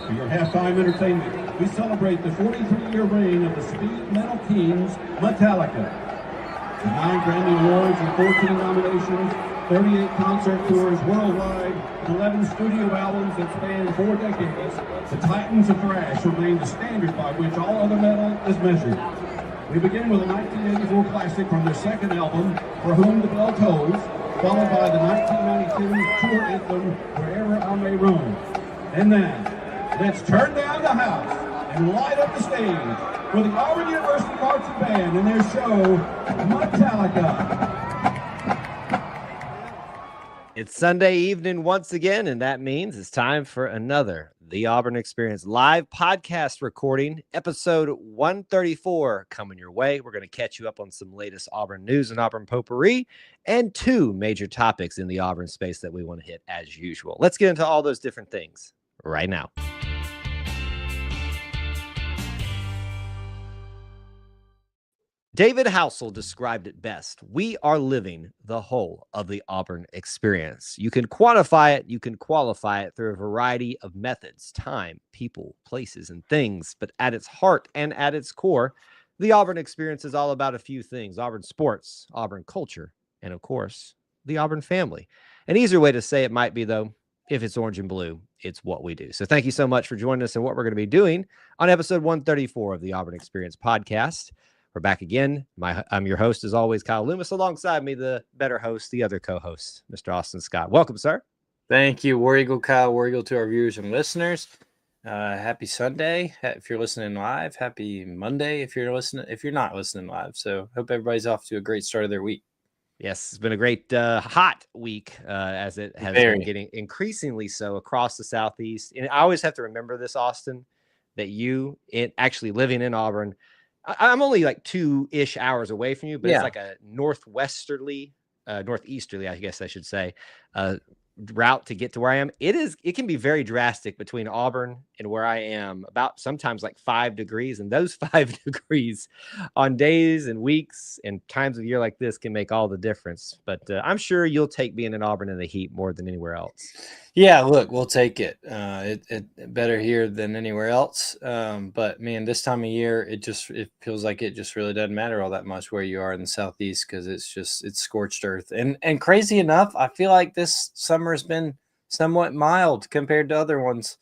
For your halftime entertainment, we celebrate the 43-year reign of the speed metal kings, Metallica. With 9 Grammy Awards and 14 nominations, 38 concert tours worldwide, and 11 studio albums that span 4 decades, the Titans of Thrash remain the standard by which all other metal is measured. We begin with a 1984 classic from their second album, For Whom the Bell Tolls, followed by the 1992 tour anthem, Wherever I May Roam. And then, let's turn down the house and light up the stage for the Auburn University Marching Band and their show, Metallica. It's Sunday evening once again, and that means it's time for another The Auburn Experience live podcast recording, episode 134 coming your way. We're going to catch you up on some latest Auburn news and Auburn potpourri and 2 major topics in the Auburn space that we want to hit as usual. Let's get into all those different things right now. David Housel described it best. We are living the whole of the Auburn experience. You can quantify it, you can qualify it through a variety of methods, time, people, places, and things. But at its heart and at its core, the Auburn experience is all about a few things: Auburn sports, Auburn culture, and of course, the Auburn family. An easier way to say it might be, though, if it's orange and blue, it's what we do. So thank you so much for joining us and what we're going to be doing on episode 134 of the Auburn Experience podcast. We're back again. I'm your host, as always, Kyle Loomis. Alongside me, the better host, the other co-host, Mr. Austin Scott. Welcome, sir. Thank you, War Eagle Kyle. War Eagle to our viewers and listeners. Happy Sunday if you're listening live. Happy Monday if you're not listening live. So hope everybody's off to a great start of their week. Yes, it's been a great hot week as it has been getting increasingly so across the Southeast. And I always have to remember this, Austin, that you actually living in Auburn. I'm only like 2-ish hours away from you, but It's like a northeasterly, I guess I should say, route to get to where I am. It can be very drastic between Auburn and where I am, about sometimes like 5 degrees. And those 5 degrees on days and weeks and times of year like this can make all the difference. But I'm sure you'll take being in Auburn in the heat more than anywhere else. Yeah, look, we'll take it. It better here than anywhere else. But man, this time of year, it feels like it just really doesn't matter all that much where you are in the Southeast, because it's scorched earth. And crazy enough, I feel like this summer has been somewhat mild compared to other ones.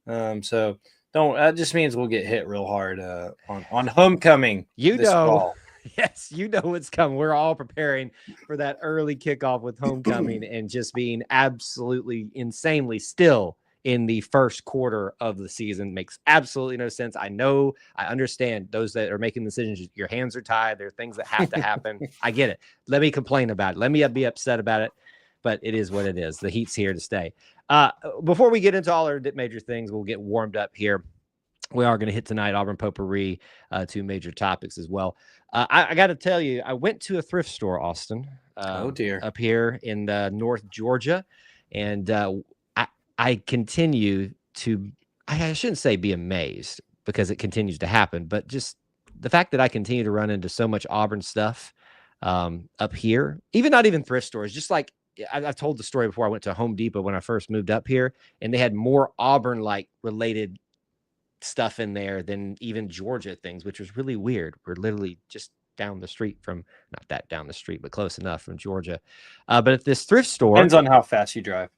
So that just means we'll get hit real hard on homecoming. Fall. Yes, you know what's coming. We're all preparing for that early kickoff with homecoming and just being absolutely insanely still in the first quarter of the season. Makes absolutely no sense. I know, I understand those that are making decisions. Your hands are tied. There are things that have to happen. I get it. Let me complain about it. Let me be upset about it. But it is what it is. The heat's here to stay. Before we get into all our major things, we'll get warmed up here. We are going to hit tonight Auburn potpourri, 2 major topics as well. I got to tell you, I went to a thrift store, Austin. Oh dear, up here in North Georgia, and I continue to. I shouldn't say be amazed, because it continues to happen, but just the fact that I continue to run into so much Auburn stuff up here. Not even thrift stores, just like I've told the story before. I went to Home Depot when I first moved up here, and they had more Auburn related stuff in there than even Georgia things, which was really weird. We're literally just down the street from, not that down the street, but close enough from Georgia. But at this thrift store, depends on how fast you drive.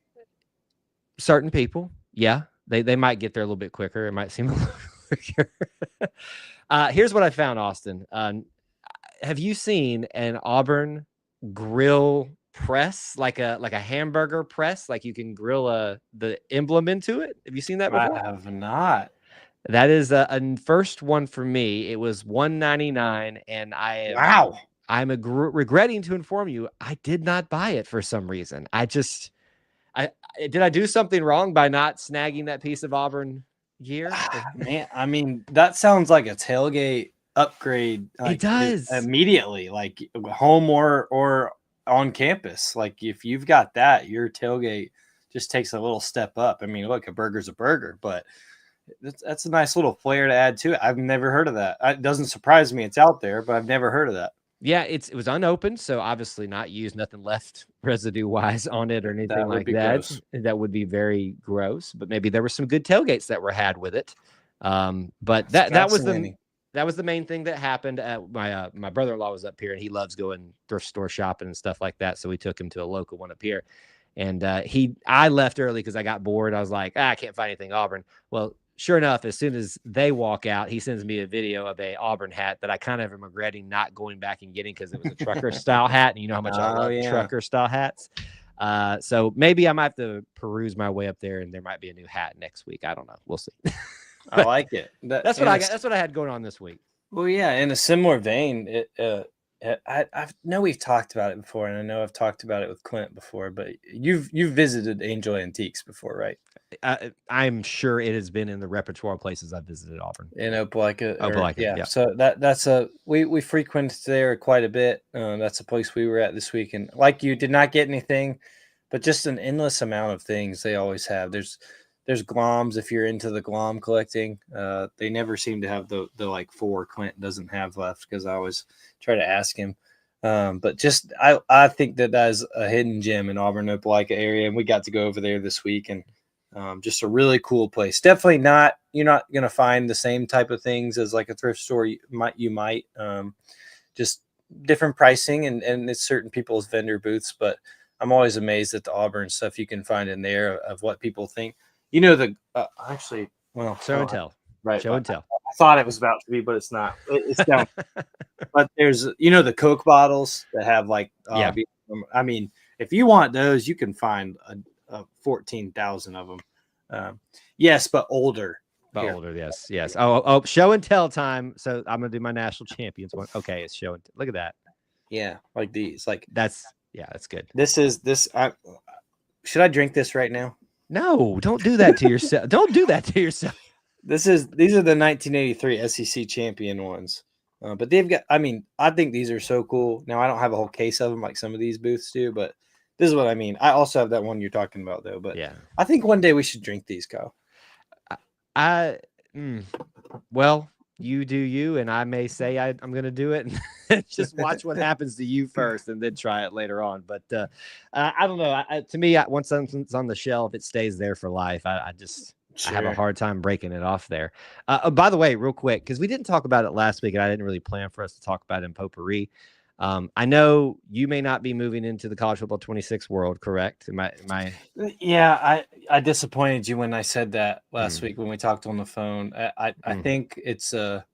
Certain people, yeah, they might get there a little bit quicker. It might seem a little quicker. Here's what I found, Austin. Have you seen an Auburn grill press, like a hamburger press, like you can grill the emblem into it? Have you seen that before? I have not. That is a first one for me. It was $1.99, and I'm regretting to inform you I did not buy it for some reason. Did I do something wrong by not snagging that piece of Auburn gear? Man, I mean, that sounds like a tailgate upgrade. It does immediately, like home or on campus. Like if you've got that, your tailgate just takes a little step up. I mean, look, a burger's a burger, but that's a nice little flair to add to it. I've never heard of that. It doesn't surprise me it's out there, but I've never heard of that. Yeah, it was unopened, so obviously not used, nothing left residue-wise on it or anything That would like be that. gross. That would be very gross, but maybe there were some good tailgates that were had with it. But It's that was the fascinating. main thing that happened. My brother-in-law was up here, and he loves going thrift store shopping and stuff like that, so we took him to a local one up here. And I left early because I got bored. I was like, I can't find anything Auburn. Well, sure enough, as soon as they walk out, he sends me a video of a Auburn hat that I kind of am regretting not going back and getting because it was a trucker style hat, and you know how much I love trucker style hats. So maybe I might have to peruse my way up there, and there might be a new hat next week. I don't know. We'll see. I like it. That's what I got. That's what I had going on this week. Well, yeah, in a similar vein, I know we've talked about it before, and I know I've talked about it with Clint before, but you've visited Angel Antiques before, right? I'm sure it has been in the repertoire of places I've visited Auburn. In Opelika. Yeah. So that's we frequented there quite a bit. That's a place we were at this week, and like you, did not get anything, but just an endless amount of things they always have. There's gloms if you're into the glom collecting. They never seem to have the like 4 Clint doesn't have left because I always try to ask him. But just I think that is a hidden gem in Auburn Opelika area, and we got to go over there this week, and just a really cool place. Definitely not, you're not going to find the same type of things as like a thrift store. You might just different pricing and it's certain people's vendor booths, but I'm always amazed at the Auburn stuff you can find in there of what people think. You know, actually, well, show and tell, right? Show and tell. I thought it was about to be, but it's not. It's down. But there's, the Coke bottles that have like, I mean, if you want those, you can find 14,000 of them. Yes, but older. Older, yes. Oh, show and tell time. So I'm gonna do my national champions one. Okay, it's show and tell. Look at that. Yeah, like these. Like that's good. Should I drink this right now? No, don't do that to yourself. Don't do that to yourself. These are the 1983 SEC champion ones. But they've got, I think these are so cool. Now, I don't have a whole case of them like some of these booths do, but this is what I mean. I also have that one you're talking about, though. But yeah, I think one day we should drink these, Kyle. Well, you do you, and I may say I'm going to do it and just watch what happens to you first and then try it later on. But I don't know. To me, once something's on the shelf, it stays there for life. I have a hard time breaking it off there. By the way, real quick, because we didn't talk about it last week, and I didn't really plan for us to talk about it in potpourri. I know you may not be moving into the college football 26 world, correct? Am I? Yeah, I disappointed you when I said that last week when we talked on the phone. I think it's a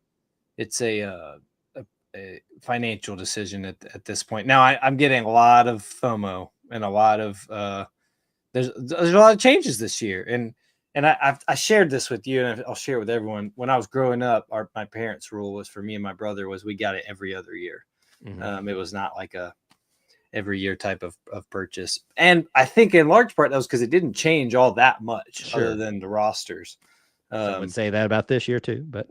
financial decision at this point. Now I'm getting a lot of FOMO and a lot of there's a lot of changes this year, and I shared this with you, and I'll share it with everyone. When I was growing up, my parents' rule was for me and my brother was we got it every other year. It was not like a every year type of purchase. And I think in large part that was because it didn't change all that much other than the rosters. Some would say that about this year too, but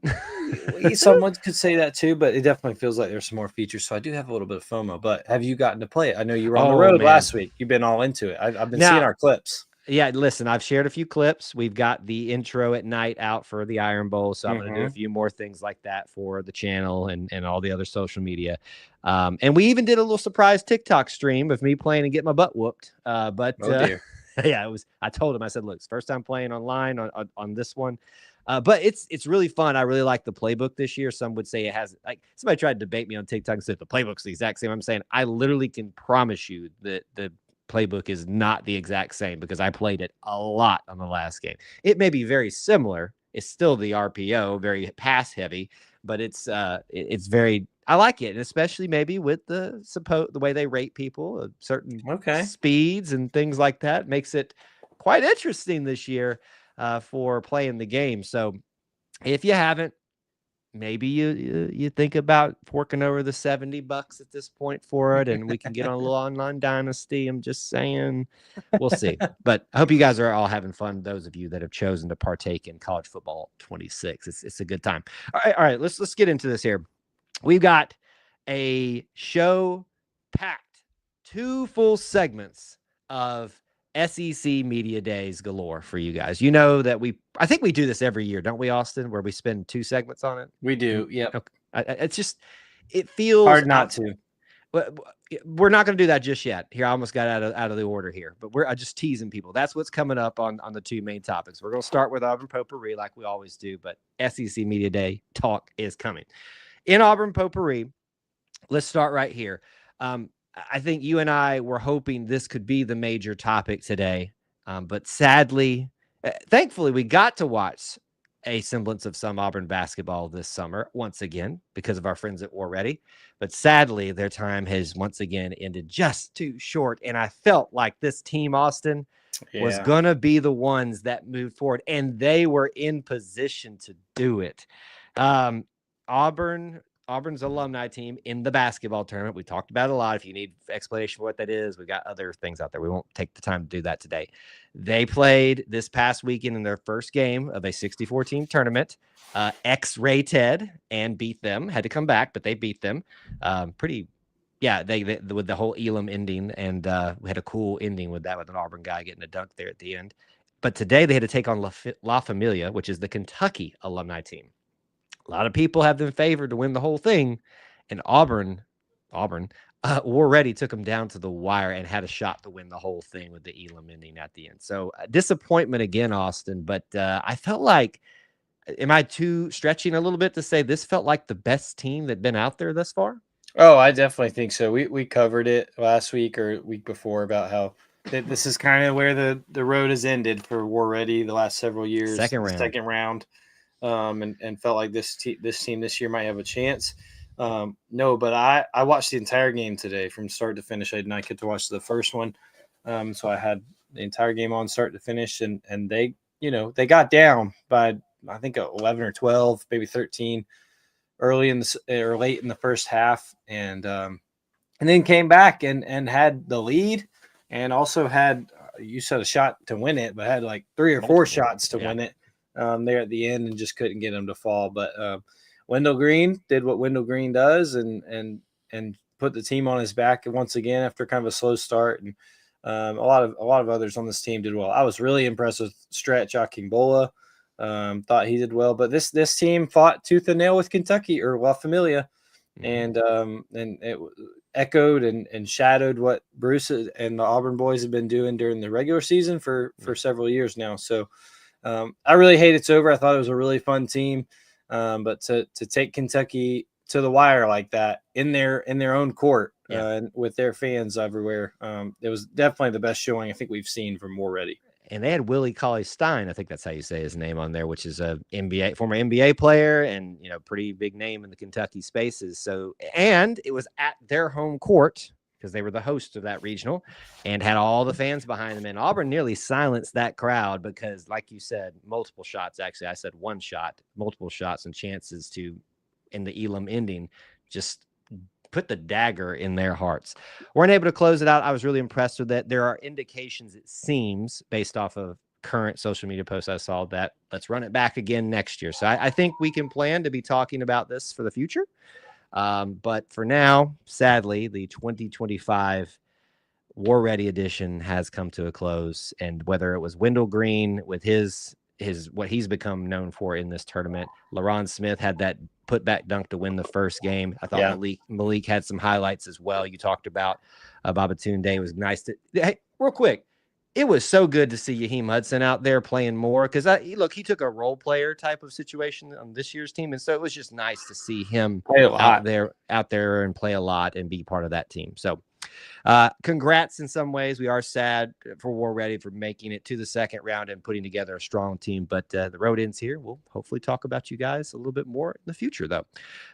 someone could say that too, but it definitely feels like there's some more features. So I do have a little bit of FOMO, but have you gotten to play it? I know you were on the road last week. You've been all into it. I've been seeing our clips. Yeah, listen, I've shared a few clips. We've got the intro at night out for the Iron Bowl, so I'm going to do a few more things like that for the channel and all the other social media. And we even did a little surprise TikTok stream of me playing and getting my butt whooped. Yeah, it was. I told him, I said, look, it's first time playing online on this one. But it's really fun. I really like the playbook this year. Some would say it has, like, somebody tried to debate me on TikTok and said the playbook's the exact same. I'm saying I literally can promise you that the playbook is not the exact same because I played it a lot on the last game. It may be very similar. It's still the RPO, very pass heavy, but it's very, I like it. And especially maybe with the way they rate people, certain speeds and things like that makes it quite interesting this year for playing the game. So if you haven't, maybe you think about forking over the $70 at this point for it, and we can get on a little online dynasty. I'm just saying, we'll see. But I hope you guys are all having fun. Those of you that have chosen to partake in college football 26, it's a good time. All right. Let's get into this here. We've got a show packed, 2 full segments of SEC media days galore for you guys. You know that I think we do this every year, don't we, Austin, where we spend 2 segments on it? We do. Yep. Okay. It's just, it feels hard not to. We're not going to do that just yet. Here, I almost got out of the order here, but I'm just teasing people. That's what's coming up on the two main topics. We're going to start with Auburn Potpourri like we always do, but SEC Media Day talk is coming. In Auburn Potpourri, let's start right here. I think you and I were hoping this could be the major topic today, but sadly, thankfully, we got to watch a semblance of some Auburn basketball this summer once again because of our friends at War Ready. But sadly, their time has once again ended just too short. And I felt like this team, Austin, was going to be the ones that moved forward, and they were in position to do it. Auburn's alumni team in the basketball tournament. We talked about it a lot. If you need explanation for what that is, we got other things out there. We won't take the time to do that today. They played this past weekend in their first game of a 64-team tournament. X-Ray Ted and beat them. Had to come back, but they beat them. They with the whole Elam ending, and we had a cool ending with that, with an Auburn guy getting a dunk there at the end. But today they had to take on La Familia, which is the Kentucky alumni team. A lot of people have them favored to win the whole thing, and Auburn, War Ready took them down to the wire and had a shot to win the whole thing with the Elam ending at the end. So disappointment again, Austin. But I felt like, am I too stretching a little bit to say this felt like the best team that'd been out there thus far? Oh, I definitely think so. We covered it last week or week before about how this is kind of where the road has ended for War Ready the last several years. Second round. And felt like this team this year might have a chance. No, but I watched the entire game today from start to finish. I did not get to watch the first one, so I had the entire game on start to finish, and they got down by I think 11 or 12, maybe 13, early in or late in the first half, and then came back and had the lead, and also had you said a shot to win it, but had like 3 or 4 shots to win it. There at the end and just couldn't get him to fall. But Wendell Green did what Wendell Green does and put the team on his back once again after kind of a slow start. And a lot of others on this team did well. I was really impressed with Stretch Akingbola. Thought he did well. But this team fought tooth and nail with Kentucky or La Familia, and it echoed and shadowed what Bruce and the Auburn boys have been doing during the regular season for several years now. So. I really hate it's over. I thought it was a really fun team, but to take Kentucky to the wire like that in their own court and with their fans everywhere, it was definitely the best showing I think we've seen from War Ready. And they had Willie Cauley-Stein, I think that's how you say his name on there, which is a former NBA player and pretty big name in the Kentucky spaces. So, and it was at their home court, because they were the host of that regional and had all the fans behind them. And Auburn nearly silenced that crowd because, like you said, multiple shots. Actually, I said one shot, multiple shots and chances to, in the Elam ending, just put the dagger in their hearts. Weren't able to close it out. I was really impressed with that. There are indications, it seems, based off of current social media posts I saw, that let's run it back again next year. So I think we can plan to be talking about this for the future. But for now, sadly, the 2025 War Ready edition has come to a close. And whether it was Wendell Green with his what he's become known for in this tournament, LaRon Smith had that putback dunk to win the first game. I thought Malik had some highlights as well. You talked about Babatunde. It was nice to, hey, real quick. It was so good to see Yaheem Hudson out there playing more because he took a role player type of situation on this year's team, and so it was just nice to see him out there and play a lot and be part of that team. So, congrats in some ways. We are sad for War Ready for making it to the second round and putting together a strong team, but the road ends here. We'll hopefully talk about you guys a little bit more in the future, though.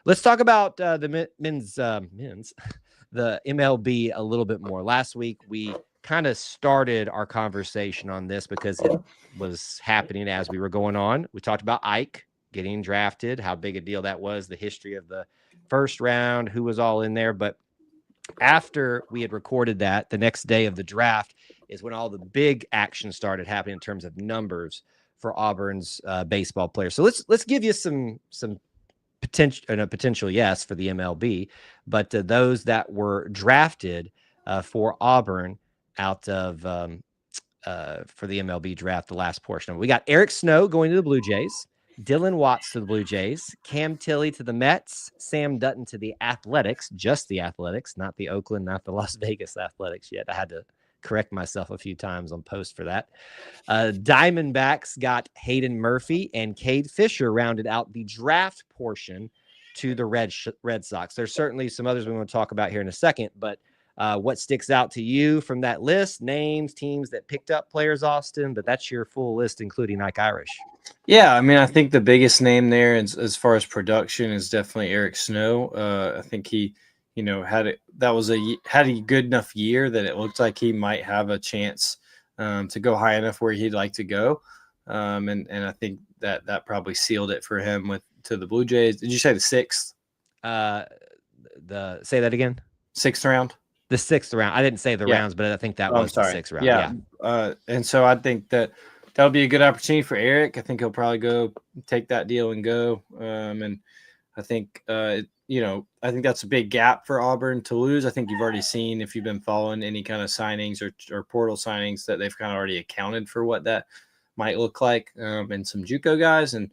Let's talk about the men's the MLB a little bit more. Last week we kind of started our conversation on this because it was happening as we were going on. We talked about Ike getting drafted, how big a deal that was, the history of the first round, who was all in there. But after we had recorded that, the next day of the draft is when all the big action started happening in terms of numbers for Auburn's baseball players. So let's give you some potential yes for the MLB, but those that were drafted for Auburn out of for the MLB draft, the last portion of it. We got Eric Snow going to the Blue Jays. Dylan Watts to the Blue Jays, Cam Tilley to the Mets, Sam Dutton to the Athletics, just the Athletics, not the Oakland, not the Las Vegas Athletics yet. I had to correct myself a few times on post for that. Diamondbacks got Hayden Murphy, and Cade Fisher rounded out the draft portion to the Red Sox. There's certainly some others we want to talk about here in a second, but what sticks out to you from that list? Names, teams that picked up players, Austin, but that's your full list, including Ike Irish. Yeah, I mean, I think the biggest name there as far as production is definitely Eric Snow. I think he, had a good enough year that it looked like he might have a chance to go high enough where he'd like to go. And I think that probably sealed it for him to the Blue Jays. Did you say the sixth? Say that again. Sixth round. The sixth round. I didn't say the rounds, but I think that was the sixth round. Yeah. And so I think that'll be a good opportunity for Eric. I think he'll probably go take that deal and go. And I think, I think that's a big gap for Auburn to lose. I think you've already seen, if you've been following any kind of signings or portal signings, that they've kind of already accounted for what that might look like, and some JUCO guys and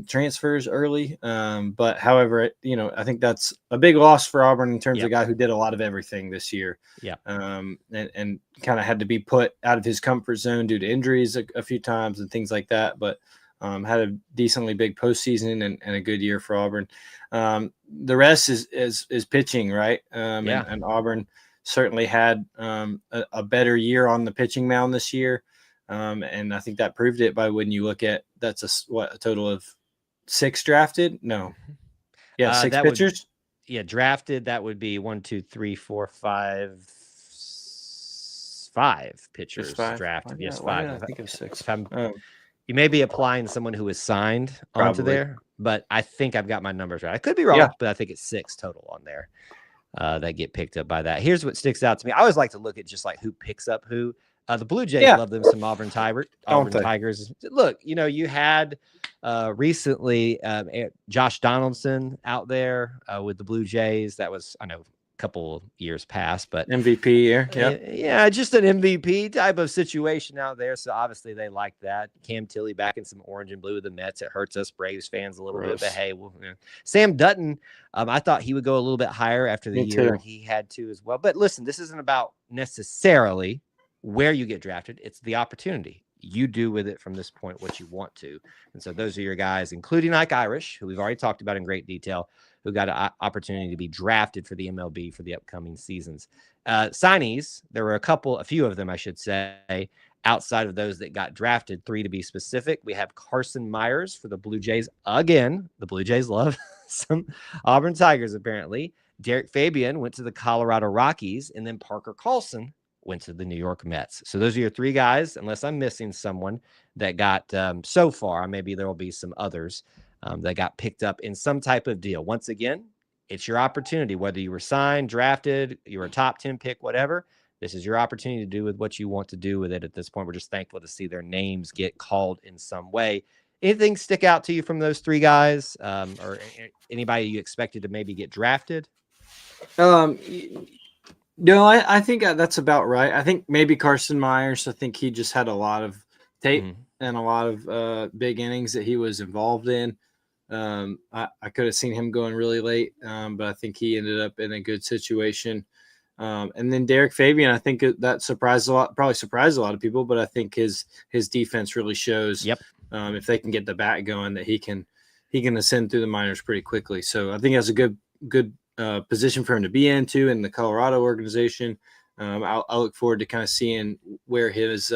transfers early. But however, I think that's a big loss for Auburn in terms of a guy who did a lot of everything this year. Yeah. And kind of had to be put out of his comfort zone due to injuries a few times and things like that. But had a decently big postseason and a good year for Auburn. The rest is pitching, right? And Auburn certainly had a better year on the pitching mound this year. And I think that proved it by when you look at that's a total of 6 drafted? No. Yeah, 6 pitchers. Drafted. That would be 1, 2, 3, 4, 5 pitchers drafted. Yes, 5. I think it was 6. You may be applying someone who is signed onto there, but I think I've got my numbers right. I could be wrong, but I think it's 6 total on there that get picked up by that. Here's what sticks out to me. I always like to look at just like who picks up who. The Blue Jays love them some Auburn Tigers. Look, you had recently Josh Donaldson out there with the Blue Jays. That was, I know, a couple of years past, but MVP year. Yeah, just an MVP type of situation out there. So obviously they like that. Cam Tilley back in some orange and blue with the Mets. It hurts us Braves fans a little bit, but hey, Sam Dutton, I thought he would go a little bit higher after the year he had to as well. But listen, this isn't about necessarily where you get drafted. It's the opportunity. You do with it from this point what you want to. And so those are your guys, including Ike Irish, who we've already talked about in great detail, who got an opportunity to be drafted for the MLB for the upcoming seasons. Signees, there were a few of them, I should say, outside of those that got drafted, 3 to be specific. We have Carson Myers for the Blue Jays. Again, the Blue Jays love some Auburn Tigers, apparently. Derek Fabian went to the Colorado Rockies, and then Parker Carlson went to the New York Mets. So those are your 3 guys, unless I'm missing someone that got so far. Maybe there will be some others that got picked up in some type of deal. Once again, it's your opportunity, whether you were signed, drafted, you were a top 10 pick, whatever. This is your opportunity to do with what you want to do with it at this point. We're just thankful to see their names get called in some way. Anything stick out to you from those 3 guys, or anybody you expected to maybe get drafted? No, I think that's about right. I think maybe Carson Myers, I think he just had a lot of tape and a lot of big innings that he was involved in. I could have seen him going really late, but I think he ended up in a good situation. And then Derek Fabian, I think that surprised a lot of people, but I think his defense really shows if they can get the bat going that he can ascend through the minors pretty quickly. So I think that's a good position for him to be into in the Colorado organization. I'll look forward to kind of seeing where his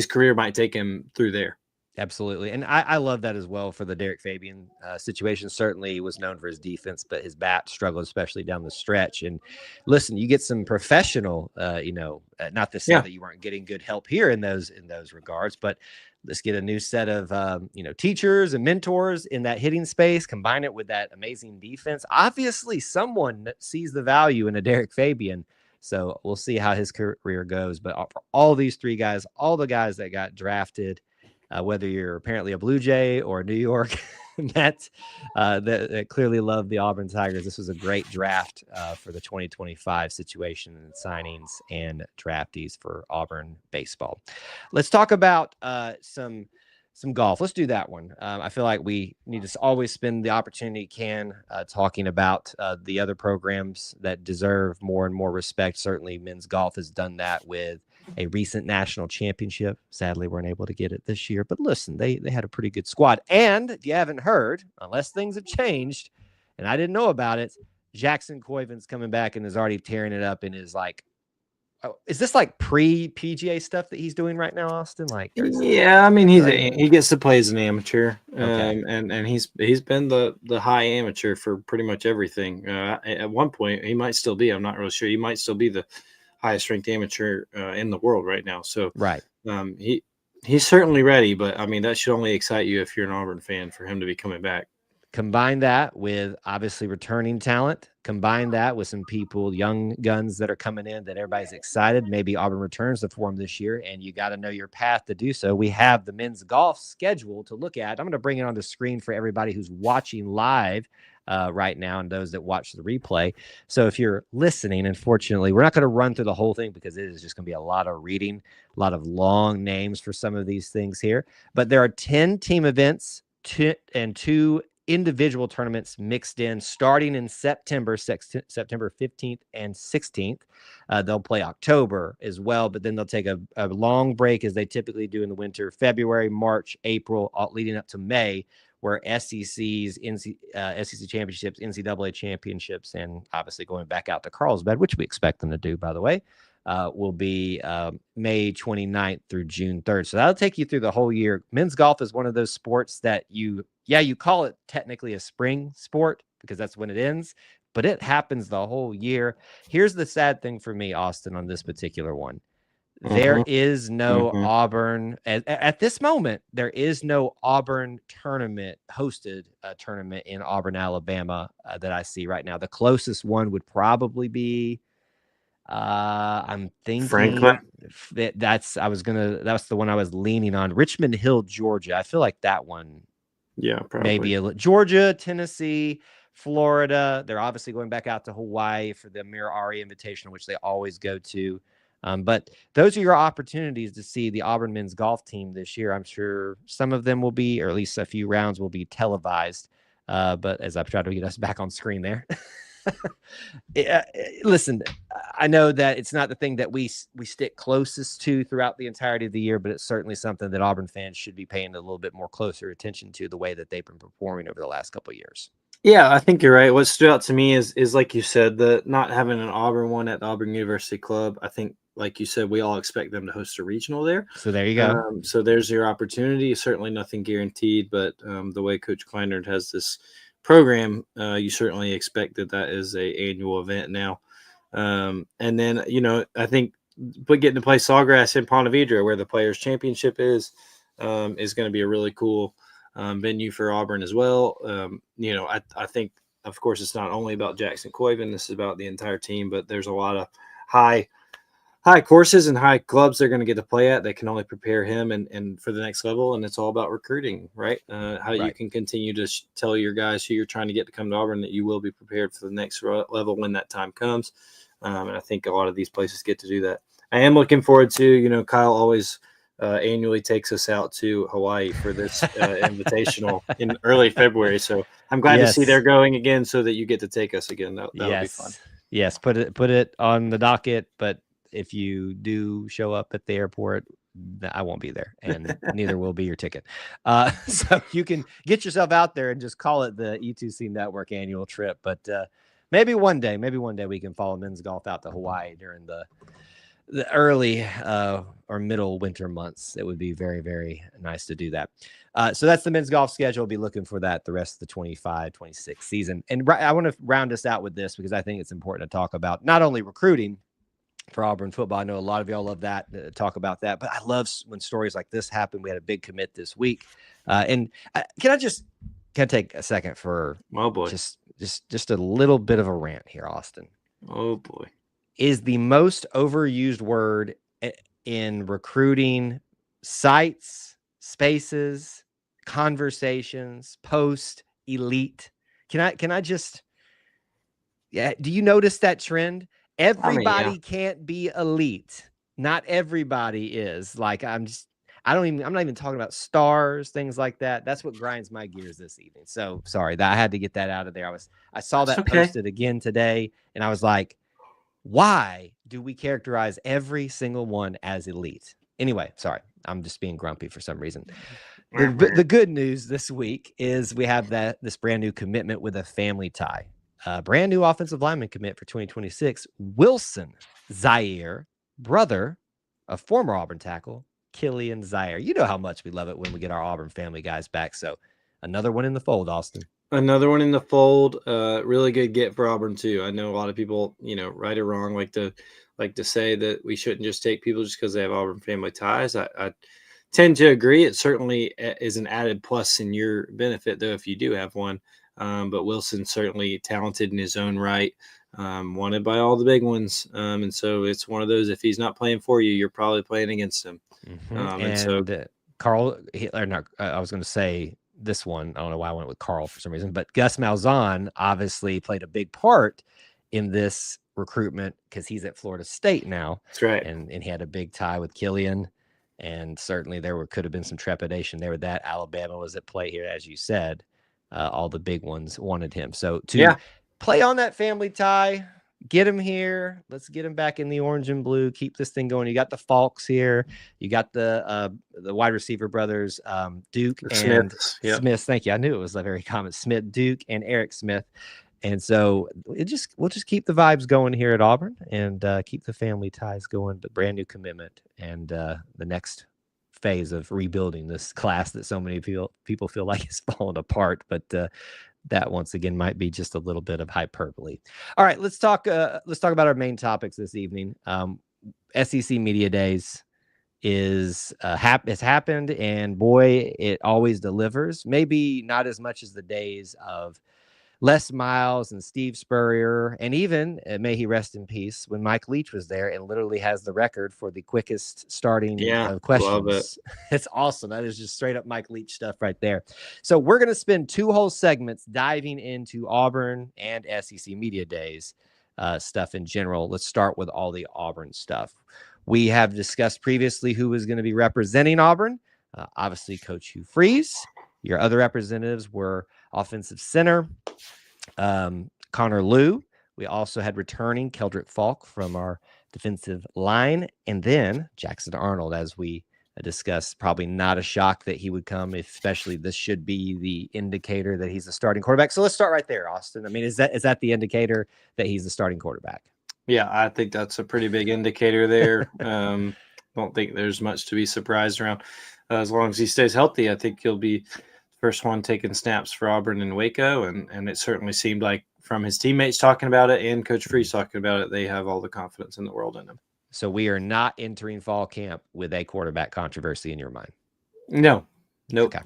career might take him through there. Absolutely. And I love that as well for the Derek Fabian situation. Certainly he was known for his defense, but his bat struggled, especially down the stretch. And listen, you get some professional, not to say that you weren't getting good help here in those regards, but let's get a new set of, teachers and mentors in that hitting space, combine it with that amazing defense. Obviously someone sees the value in a Derek Fabian. So we'll see how his career goes. But for all these 3 guys, all the guys that got drafted, whether you're apparently a Blue Jay or a New York Met, that clearly love the Auburn Tigers. This was a great draft for the 2025 situation and signings and draftees for Auburn baseball. Let's talk about some some golf. Let's do that one. I feel like we need to always spend the opportunity talking about the other programs that deserve more and more respect. Certainly, men's golf has done that with a recent national championship. Sadly, we're unable to get it this year. But listen, they had a pretty good squad. And if you haven't heard, unless things have changed, and I didn't know about it, Jackson Coyvin's coming back and is already tearing it up and is like, oh, is this like pre-PGA stuff that he's doing right now, Austin? Like, yeah, I mean, he gets to play as an amateur, okay. and he's been the high amateur for pretty much everything. At one point, he might still be. I'm not really sure. He might still be the highest ranked amateur in the world right now. So, right. He's certainly ready. But I mean, that should only excite you if you're an Auburn fan for him to be coming back. Combine that with obviously returning talent. Combine that with some people, young guns that are coming in that everybody's excited. Maybe Auburn returns to form this year, and you got to know your path to do so. We have the men's golf schedule to look at. I'm going to bring it on the screen for everybody who's watching live right now and those that watch the replay. So if you're listening, unfortunately, we're not going to run through the whole thing because it is just going to be a lot of reading, a lot of long names for some of these things here. But there are 10 team events and 2 individual tournaments mixed in starting in September 15th and 16th. They'll play October as well, but then they'll take a long break as they typically do in the winter, February, March, April, leading up to May, where SEC championships, NCAA championships, and obviously going back out to Carlsbad, which we expect them to do, by the way, will be May 29th through June 3rd. So that'll take you through the whole year. Men's golf is one of those sports that you call it technically a spring sport because that's when it ends, but it happens the whole year. Here's the sad thing for me, Austin, on this particular one. There is no Auburn at this moment. There is no Auburn hosted tournament in Auburn, Alabama that I see right now. The closest one would probably be I'm thinking Franklin. That's the one I was leaning on. Richmond Hill, Georgia. I feel like that one. Yeah, probably. Maybe Georgia, Tennessee, Florida. They're obviously going back out to Hawaii for the Amir Ari Invitational, which they always go to. But those are your opportunities to see the Auburn men's golf team this year. I'm sure some of them will be, or at least a few rounds will be televised. But as I've tried to get us back on screen there. Listen, I know that it's not the thing that we stick closest to throughout the entirety of the year, but it's certainly something that Auburn fans should be paying a little bit more closer attention to, the way that they've been performing over the last couple of years. Yeah, I think you're right. What stood out to me is like you said, the not having an Auburn one at the Auburn University Club. I think, like you said, we all expect them to host a regional there. So there you go. So there's your opportunity. Certainly nothing guaranteed, but the way Coach Kleinert has this program, you certainly expect that is a annual event now. And then, I think getting to play Sawgrass in Ponte Vedra, where the Players Championship is going to be a really cool venue for Auburn as well. I think, of course, it's not only about Jackson Coyvin. This is about the entire team, but there's a lot of high courses and high clubs they're going to get to play at that can only prepare him and for the next level. And it's all about recruiting, right? You can continue to tell your guys who you're trying to get to come to Auburn that you will be prepared for the next level when that time comes. And I think a lot of these places get to do that. I am looking forward to, Kyle always annually takes us out to Hawaii for this invitational in early February. So I'm glad to see they're going again so that you get to take us again. That'll be fun. Yes. Put it on the docket, but if you do show up at the airport, I won't be there, and neither will be your ticket. So you can get yourself out there and just call it the E2C Network annual trip. But maybe one day we can follow men's golf out to Hawaii during the early or middle winter months. It would be very, very nice to do that. So that's the men's golf schedule. We'll be looking for that the rest of the 25-26 season. And I want to round us out with this because I think it's important to talk about not only recruiting for Auburn football. I know a lot of y'all love that, talk about that, but I love when stories like this happen. We had a big commit this week. Can I take a second for just a little bit of a rant here, Austin? Oh boy. Is the most overused word in recruiting sites, spaces, conversations, post, elite. Can I just, do you notice that trend? Everybody can't be elite. Not everybody is. Like, I'm not even talking about stars, things like that. That's what grinds my gears this evening. So sorry that I had to get that out of there. I saw That's that okay. posted again today, and I was like, why do we characterize every single one as elite? Anyway, sorry, I'm just being grumpy for some reason. The good news this week is we have this brand new commitment with a family tie. Brand new offensive lineman commit for 2026, Wilson Zaire, brother of former Auburn tackle Killian Zaire. You know how much we love it when we get our Auburn family guys back. So another one in the fold, Austin. Another one in the fold. Really good get for Auburn too. I know a lot of people, right or wrong, like to say that we shouldn't just take people just because they have Auburn family ties. I tend to agree. It certainly is an added plus in your benefit, though, if you do have one. But Wilson's certainly talented in his own right, wanted by all the big ones. And so it's one of those, if he's not playing for you, you're probably playing against him. Carl, I was going to say this one. I don't know why I went with Carl for some reason, but Gus Malzahn obviously played a big part in this recruitment because he's at Florida State now. That's right. And he had a big tie with Killian. And certainly could have been some trepidation there with that. Alabama was at play here, as you said. All the big ones wanted him. So to play on that family tie, get him here. Let's get him back in the orange and blue. Keep this thing going. You got the Falks here. You got the wide receiver brothers, Duke and Smith. Thank you. I knew it was a very common. Smith, Duke, and Eric Smith. And so we'll just keep the vibes going here at Auburn and keep the family ties going. But brand new commitment and the next phase of rebuilding this class that so many people feel like is falling apart. But that once again might be just a little bit of hyperbole. All right, let's talk about our main topics this evening. SEC Media Days has happened, and boy, it always delivers. Maybe not as much as the days of Les Miles and Steve Spurrier, and even, may he rest in peace, when Mike Leach was there and literally has the record for the quickest starting of questions. Love it. It's awesome. That is just straight up Mike Leach stuff right there. So we're going to spend 2 whole segments diving into Auburn and SEC Media Days stuff in general. Let's start with all the Auburn stuff. We have discussed previously who was going to be representing Auburn. Obviously, Coach Hugh Freeze. Your other representatives were offensive center Connor Liu. We also had returning Keldrick Falk from our defensive line, and then Jackson Arnold, as we discussed. Probably not a shock that he would come, especially this should be the indicator that he's the starting quarterback. So let's start right there, Austin. I mean, is that the indicator that he's the starting quarterback? Yeah, I think that's a pretty big indicator there. Don't think there's much to be surprised around. As long as he stays healthy, I think he'll be first one taking snaps for Auburn and Waco, and it certainly seemed like from his teammates talking about it and Coach Freeze talking about it, they have all the confidence in the world in him. So we are not entering fall camp with a quarterback controversy in your mind? No. Nope. Okay.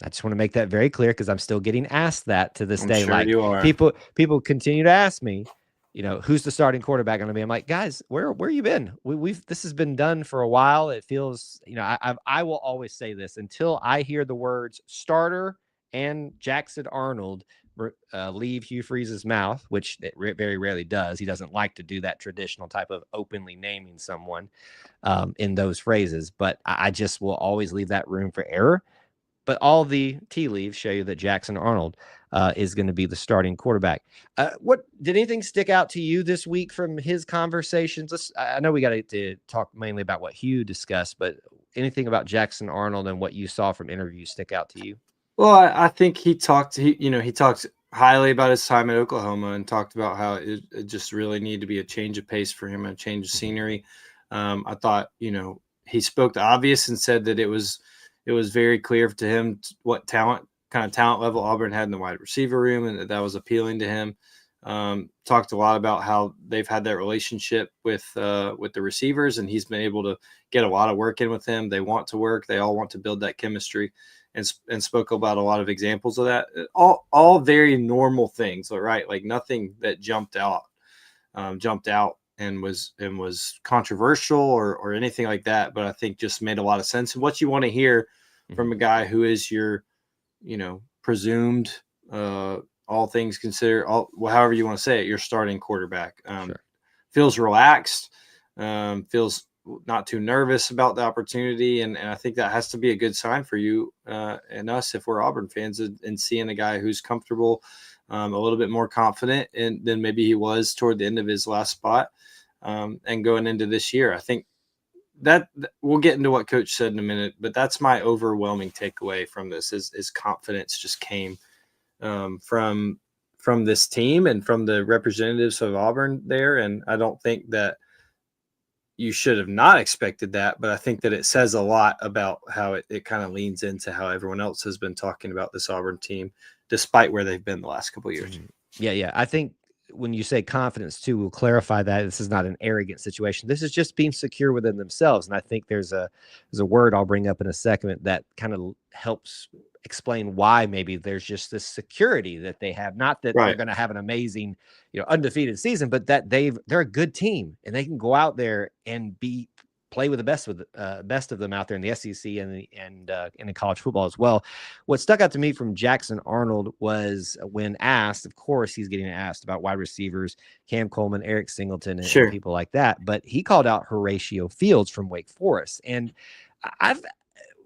I just want to make that very clear because I'm still getting asked that to this day. Sure like you are. People continue to ask me, who's the starting quarterback going to be? I'm like, guys, where you been? This has been done for a while. It feels, I will always say this until I hear the words starter and Jackson Arnold leave Hugh Freeze's mouth, which it very rarely does. He doesn't like to do that traditional type of openly naming someone in those phrases. But I just will always leave that room for error. But all the tea leaves show you that Jackson Arnold is going to be the starting quarterback. What did anything stick out to you this week from his conversations? I know we got to talk mainly about what Hugh discussed, but anything about Jackson Arnold and what you saw from interviews stick out to you? Well, I think he talked highly about his time at Oklahoma and talked about how it just really needed to be a change of pace for him, a change of scenery. I thought, he spoke the obvious and said that it was very clear to him what kind of talent level Auburn had in the wide receiver room, and that was appealing to him. Talked a lot about how they've had that relationship with the receivers, and he's been able to get a lot of work in with them. They want to work. They all want to build that chemistry, and spoke about a lot of examples of that. All very normal things, right? Like nothing that jumped out and was controversial or anything like that. But I think just made a lot of sense. And what you want to hear from a guy who is your, presumed, all things considered, however you want to say it, your starting quarterback. Sure. Feels relaxed, feels not too nervous about the opportunity. And I think that has to be a good sign for you and us if we're Auburn fans, and seeing a guy who's comfortable, a little bit more confident than maybe he was toward the end of his last spot, and going into this year. I think that we'll get into what Coach said in a minute, but that's my overwhelming takeaway from this is confidence just came from this team and from the representatives of Auburn there. And I don't think that you should have not expected that, but I think that it says a lot about how it kind of leans into how everyone else has been talking about this Auburn team, despite where they've been the last couple of years. Yeah. I think when you say confidence too, we'll clarify that this is not an arrogant situation. This is just being secure within themselves. And I think there's a word I'll bring up in a second that kind of helps explain why maybe there's just this security that they have. Not that they're going to have an amazing, undefeated season, but that they're a good team and they can go out there and play with the best of them out there in the SEC and in college football as well. What stuck out to me from Jackson Arnold was when asked, of course, he's getting asked about wide receivers, Cam Coleman, Eric Singleton, and people like that. But he called out Horatio Fields from Wake Forest. And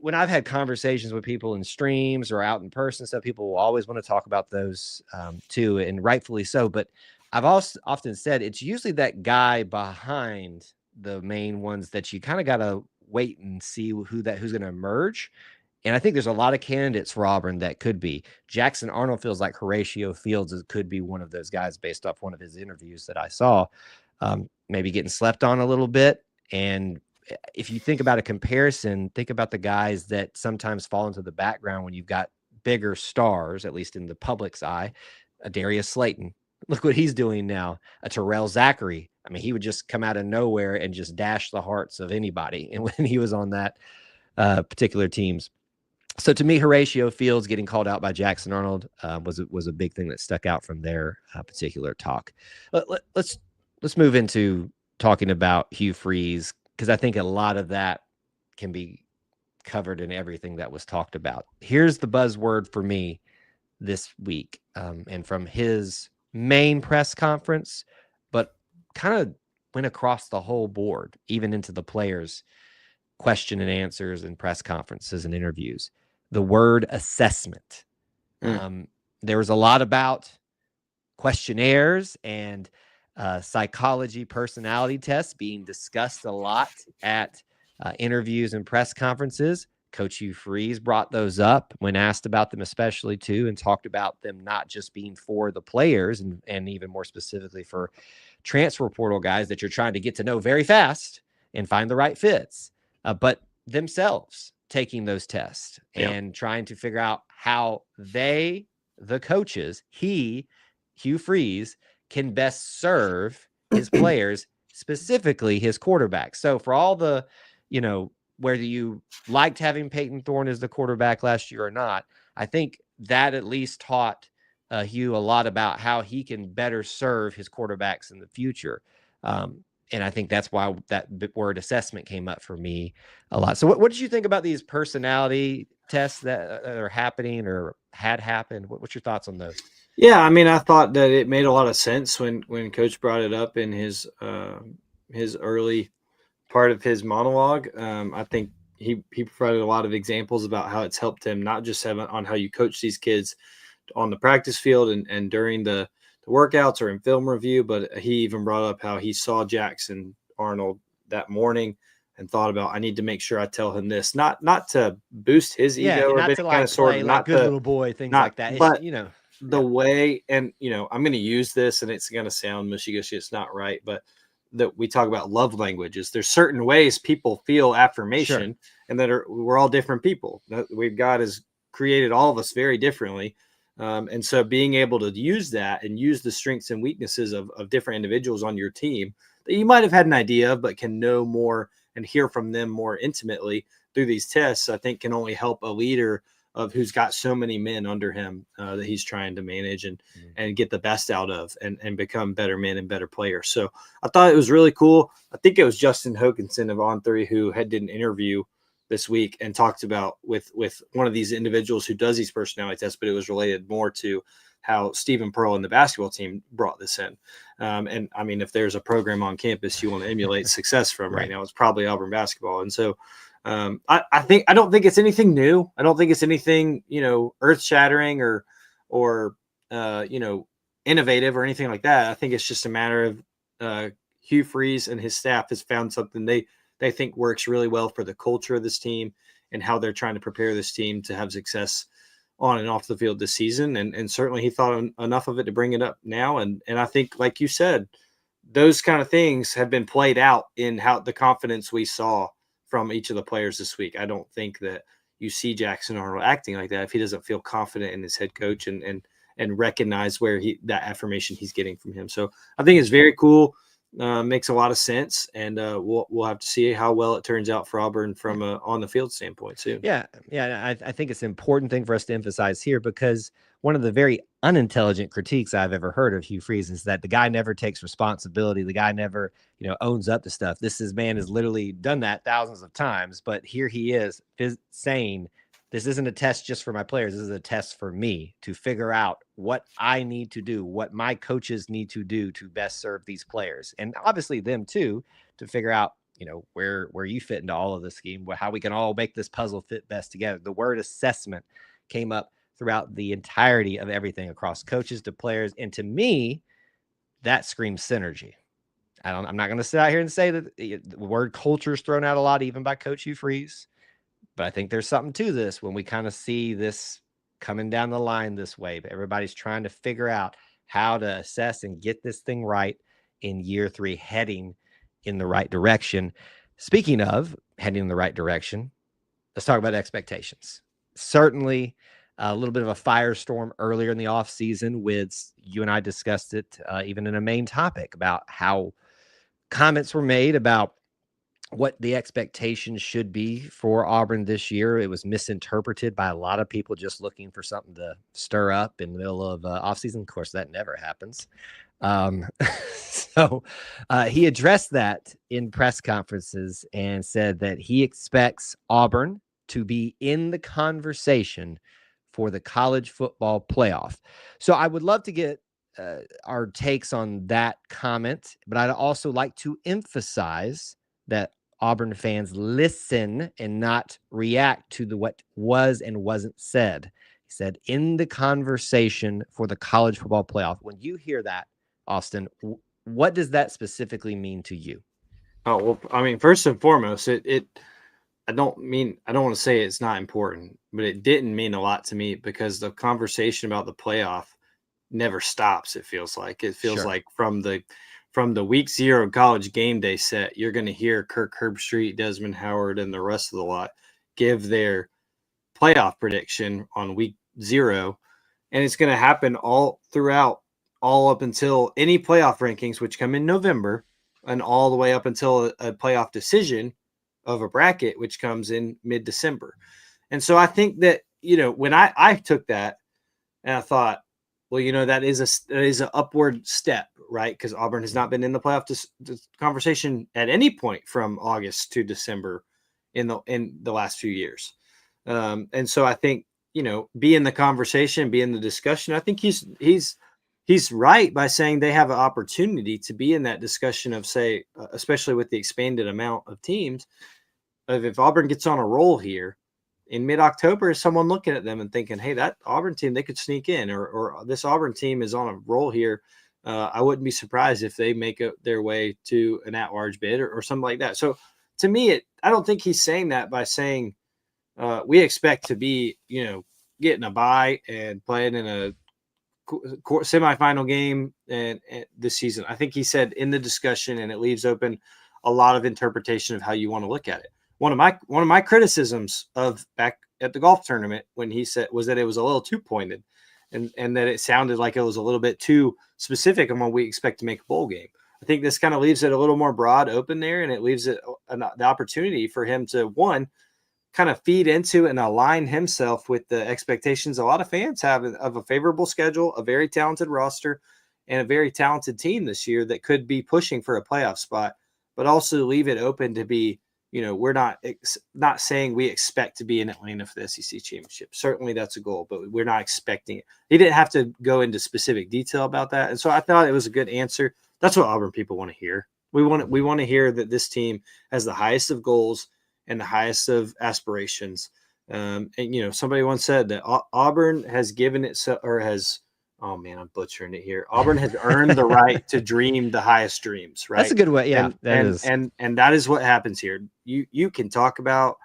when I've had conversations with people in streams or out in person, stuff, people will always want to talk about those too, and rightfully so. But I've also often said it's usually that guy behind the main ones that you kind of got to wait and see who's going to emerge. And I think there's a lot of candidates for Auburn that could be. Jackson Arnold feels like Horatio Fields could be one of those guys based off one of his interviews that I saw, maybe getting slept on a little bit. And if you think about a comparison, think about the guys that sometimes fall into the background when you've got bigger stars, at least in the public's eye. A Darius Slayton, look what he's doing now. A Terrell Zachary. I mean, he would just come out of nowhere and just dash the hearts of anybody. And when he was on that particular teams. So to me, Horatio Fields getting called out by Jackson Arnold was a big thing that stuck out from their particular talk. Let's move into talking about Hugh Freeze, because I think a lot of that can be covered in everything that was talked about. Here's the buzzword for me this week, and from his main press conference, but kind of went across the whole board, even into the players' question and answers and press conferences and interviews. The word assessment. There was a lot about questionnaires and psychology personality tests being discussed a lot at interviews and press conferences. Coach Hugh Freeze brought those up when asked about them, especially too, and talked about them not just being for the players and even more specifically for transfer portal guys that you're trying to get to know very fast and find the right fits, but themselves taking those tests and trying to figure out how the coaches, Hugh Freeze, can best serve his players, specifically his quarterback. So for all the, whether you liked having Peyton Thorne as the quarterback last year or not, I think that at least taught Hugh a lot about how he can better serve his quarterbacks in the future. And I think that's why that word assessment came up for me a lot. So what did you think about these personality tests that are happening or had happened? What's your thoughts on those? Yeah, I mean, I thought that it made a lot of sense when Coach brought it up in his early part of his monologue. I think he provided a lot of examples about how it's helped him not just on how you coach these kids on the practice field and during the workouts or in film review, but he even brought up how he saw Jackson Arnold that morning and thought about, I need to make sure I tell him this, not to boost his ego, or not to like play like good little boy, things like that. But the way, and I'm going to use this, and it's going to sound mushy-gushy. It's not right, but that we talk about love languages. There's certain ways people feel affirmation, and we're all different people. God has created all of us very differently. And so being able to use that and use the strengths and weaknesses of different individuals on your team that you might have had an idea of, but can know more and hear from them more intimately through these tests, I think can only help a leader of who's got so many men under him that he's trying to manage and get the best out of and become better men and better players. So I thought it was really cool. I think it was Justin Hokanson of On3 who did an interview this week and talked about with one of these individuals who does these personality tests, but it was related more to how Stephen Pearl and the basketball team brought this in. And I mean, if there's a program on campus you want to emulate success from right now, it's probably Auburn basketball. And so I don't think it's anything new. I don't think it's anything, earth shattering or innovative or anything like that. I think it's just a matter of Hugh Freeze and his staff has found something they think works really well for the culture of this team and how they're trying to prepare this team to have success on and off the field this season. And certainly he thought enough of it to bring it up now. And I think, like you said, those kind of things have been played out in how the confidence we saw from each of the players this week. I don't think that you see Jackson Arnold acting like that if he doesn't feel confident in his head coach and recognize where that affirmation he's getting from him. So I think it's very cool. Makes a lot of sense, and we'll have to see how well it turns out for Auburn from a on the field standpoint too. Yeah. I think it's an important thing for us to emphasize here, because one of the very unintelligent critiques I've ever heard of Hugh Freeze is that the guy never takes responsibility. The guy never, owns up to stuff. This man has literally done that thousands of times, but here he is saying, this isn't a test just for my players. This is a test for me to figure out what I need to do, what my coaches need to do to best serve these players. And obviously them too, to figure out, where you fit into all of the scheme, how we can all make this puzzle fit best together. The word assessment came up throughout the entirety of everything, across coaches to players. And to me, that screams synergy. I'm not going to sit out here and say that the word culture is thrown out a lot, even by Coach Hugh Freeze. But I think there's something to this when we kind of see this coming down the line this way. But everybody's trying to figure out how to assess and get this thing right in year 3, heading in the right direction. Speaking of heading in the right direction, let's talk about expectations. Certainly a little bit of a firestorm earlier in the offseason with, you and I discussed it even in a main topic about how comments were made about what the expectations should be for Auburn this year. It was misinterpreted by a lot of people just looking for something to stir up in the middle of offseason. Of course, that never happens. So he addressed that in press conferences and said that he expects Auburn to be in the conversation for the college football playoff. So I would love to get our takes on that comment, but I'd also like to emphasize that Auburn fans listen and not react to what was and wasn't said. He said, in the conversation for the college football playoff. When you hear that, Austin, what does that specifically mean to you? Oh, well, I mean, first and foremost, I don't want to say it's not important, but it didn't mean a lot to me because the conversation about the playoff never stops. It feels like like from the week 0 college game day set, you're going to hear Kirk Herbstreit, Desmond Howard, and the rest of the lot give their playoff prediction on week 0. And it's going to happen all throughout, all up until any playoff rankings, which come in November, and all the way up until a playoff decision of a bracket, which comes in mid-December. And so I think that, when I took that and I thought, well, that is an upward step, right? Because Auburn has not been in the playoff conversation at any point from August to December in the last few years. And so I think, be in the conversation, be in the discussion. I think he's right by saying they have an opportunity to be in that discussion of, say, especially with the expanded amount of teams, of if Auburn gets on a roll here in mid-October, is someone looking at them and thinking, hey, that Auburn team, they could sneak in, or this Auburn team is on a roll here. I wouldn't be surprised if they make their way to an at-large bid or something like that. So to me, I don't think he's saying that by saying we expect to be, getting a bye and playing in a semifinal game and this season. I think he said in the discussion, and it leaves open a lot of interpretation of how you want to look at it. One of my criticisms of back at the golf tournament when he said was that it was a little too pointed and that it sounded like it was a little bit too specific on when we expect to make a bowl game. I think this kind of leaves it a little more broad open there, and it leaves it the opportunity for him to, one, kind of feed into and align himself with the expectations a lot of fans have of a favorable schedule, a very talented roster, and a very talented team this year that could be pushing for a playoff spot, but also leave it open to be we're not saying we expect to be in Atlanta for the SEC championship. Certainly that's a goal, but we're not expecting it. He didn't have to go into specific detail about that. And so I thought it was a good answer. That's what Auburn people want to hear. We want to hear that this team has the highest of goals and the highest of aspirations. And somebody once said that Auburn has given itself, or has, oh man, I'm butchering it here. Auburn has earned the right to dream the highest dreams, right? That's a good way. Yeah, and that is what happens here. You can talk about,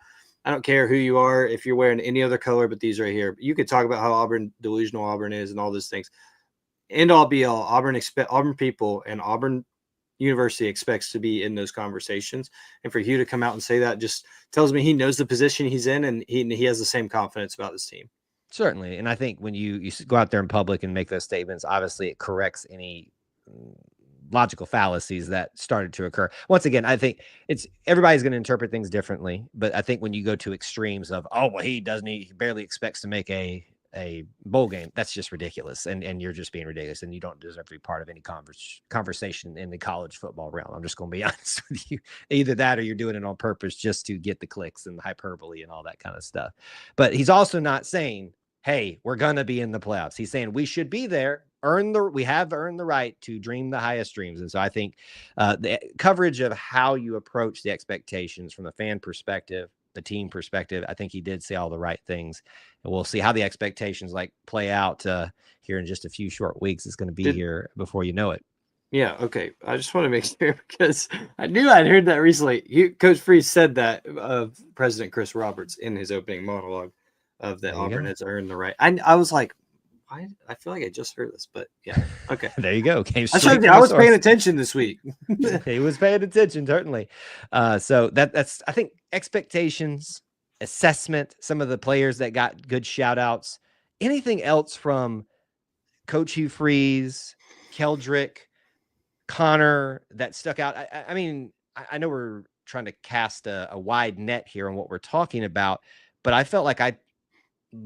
I don't care who you are, if you're wearing any other color but these right here. You can talk about how delusional Auburn is and all those things. End all be all, Auburn people and Auburn University expects to be in those conversations. And for Hugh to come out and say that just tells me he knows the position he's in, and he has the same confidence about this team. Certainly. And I think when you go out there in public and make those statements, obviously it corrects any logical fallacies that started to occur. Once again, I think everybody's going to interpret things differently, but I think when you go to extremes of, he barely expects to make a bowl game, that's just ridiculous. And you're just being ridiculous, and you don't deserve to be part of any conversation in the college football realm. I'm just going to be honest with you. Either that, or you're doing it on purpose just to get the clicks and the hyperbole and all that kind of stuff. But he's also not saying, hey, we're going to be in the playoffs. He's saying we should be there. We have earned the right to dream the highest dreams. And so I think the coverage of how you approach the expectations from the fan perspective, the team perspective, I think he did say all the right things. And we'll see how the expectations play out here in just a few short weeks. It's going to be here before you know it. Yeah. Okay. I just want to make sure, because I knew I'd heard that recently. Coach Freeze said that of President Chris Roberts in his opening monologue of that Auburn has earned the right. I was like, I feel like I just heard this, but yeah. Okay. There you go. I was paying attention this week. He was paying attention, certainly. So that's, I think, expectations, assessment, some of the players that got good shout outs, anything else from Coach Hugh Freeze, Keldrick, Connor that stuck out. I mean, I know we're trying to cast a wide net here on what we're talking about, but I felt like I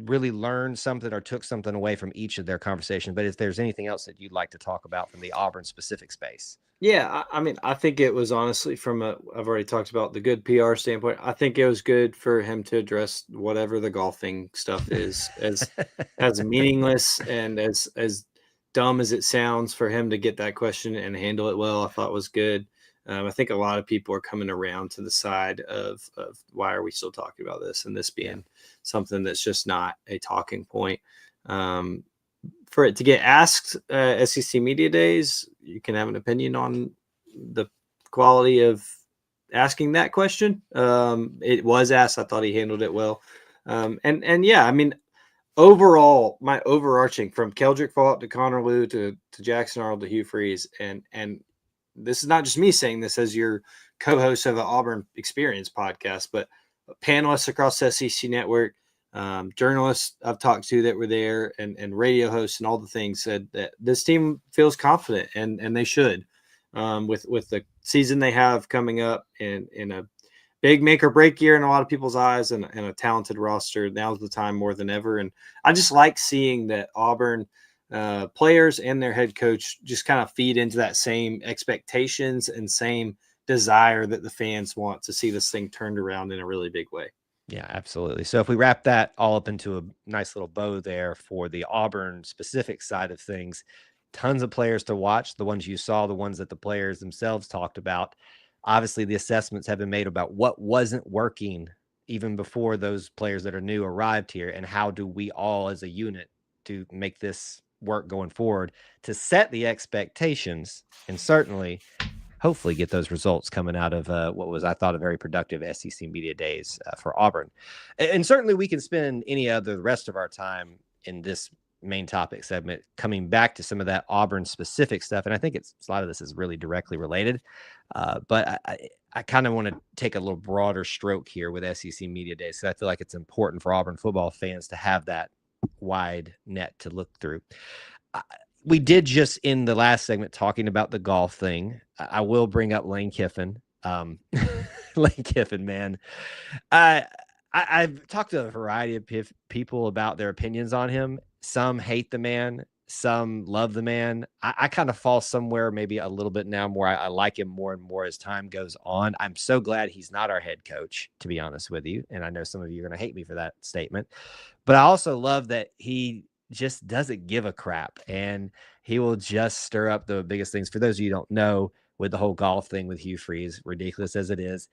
really learned something or took something away from each of their conversations. But if there's anything else that you'd like to talk about from the Auburn specific space. Yeah, I mean, I think it was honestly I've already talked about the good PR standpoint. I think it was good for him to address whatever the golfing stuff is as meaningless and as dumb as it sounds, for him to get that question and handle it well. I thought was good. I think a lot of people are coming around to the side of why are we still talking about this, and this being something that's just not a talking point. For it to get asked SEC Media Days, you can have an opinion on the quality of asking that question. It was asked. I thought he handled it well. And yeah, I mean, overall, my overarching from Keldrick Fault to Connor Liu to Jackson Arnold to Hugh Freeze, and this is not just me saying this as your co-host of the Auburn Experience podcast, but panelists across the SEC Network, journalists I've talked to that were there, and radio hosts and all the things, said that this team feels confident, and they should, with the season they have coming up in a big make or break year in a lot of people's eyes, and a talented roster. Now's the time more than ever. And I just like seeing that Auburn players and their head coach just kind of feed into that same expectations and same desire that the fans want to see this thing turned around in a really big way. Yeah, absolutely. So if we wrap that all up into a nice little bow there for the Auburn specific side of things, tons of players to watch, the ones you saw, the ones that the players themselves talked about. Obviously, the assessments have been made about what wasn't working even before those players that are new arrived here, and how do we all as a unit to make this work going forward to set the expectations, and certainly hopefully get those results coming out of what was, I thought, a very productive SEC Media Days for Auburn. And certainly we can spend the rest of our time in this main topic segment coming back to some of that Auburn specific stuff. And I think a lot of this is really directly related. But I kind of want to take a little broader stroke here with SEC Media Days. So I feel like it's important for Auburn football fans to have that wide net to look through. We did just in the last segment talking about the golf thing. I will bring up Lane Kiffin. Lane Kiffin, man. I've talked to a variety of people about their opinions on him. Some hate the man. Some love the man. I kind of fall somewhere maybe a little bit now more. I like him more and more as time goes on. I'm so glad he's not our head coach, to be honest with you. And I know some of you are going to hate me for that statement, but I also love that he just doesn't give a crap, and he will just stir up the biggest things. For those of you who don't know, with the whole golf thing with Hugh Freeze, ridiculous as it is,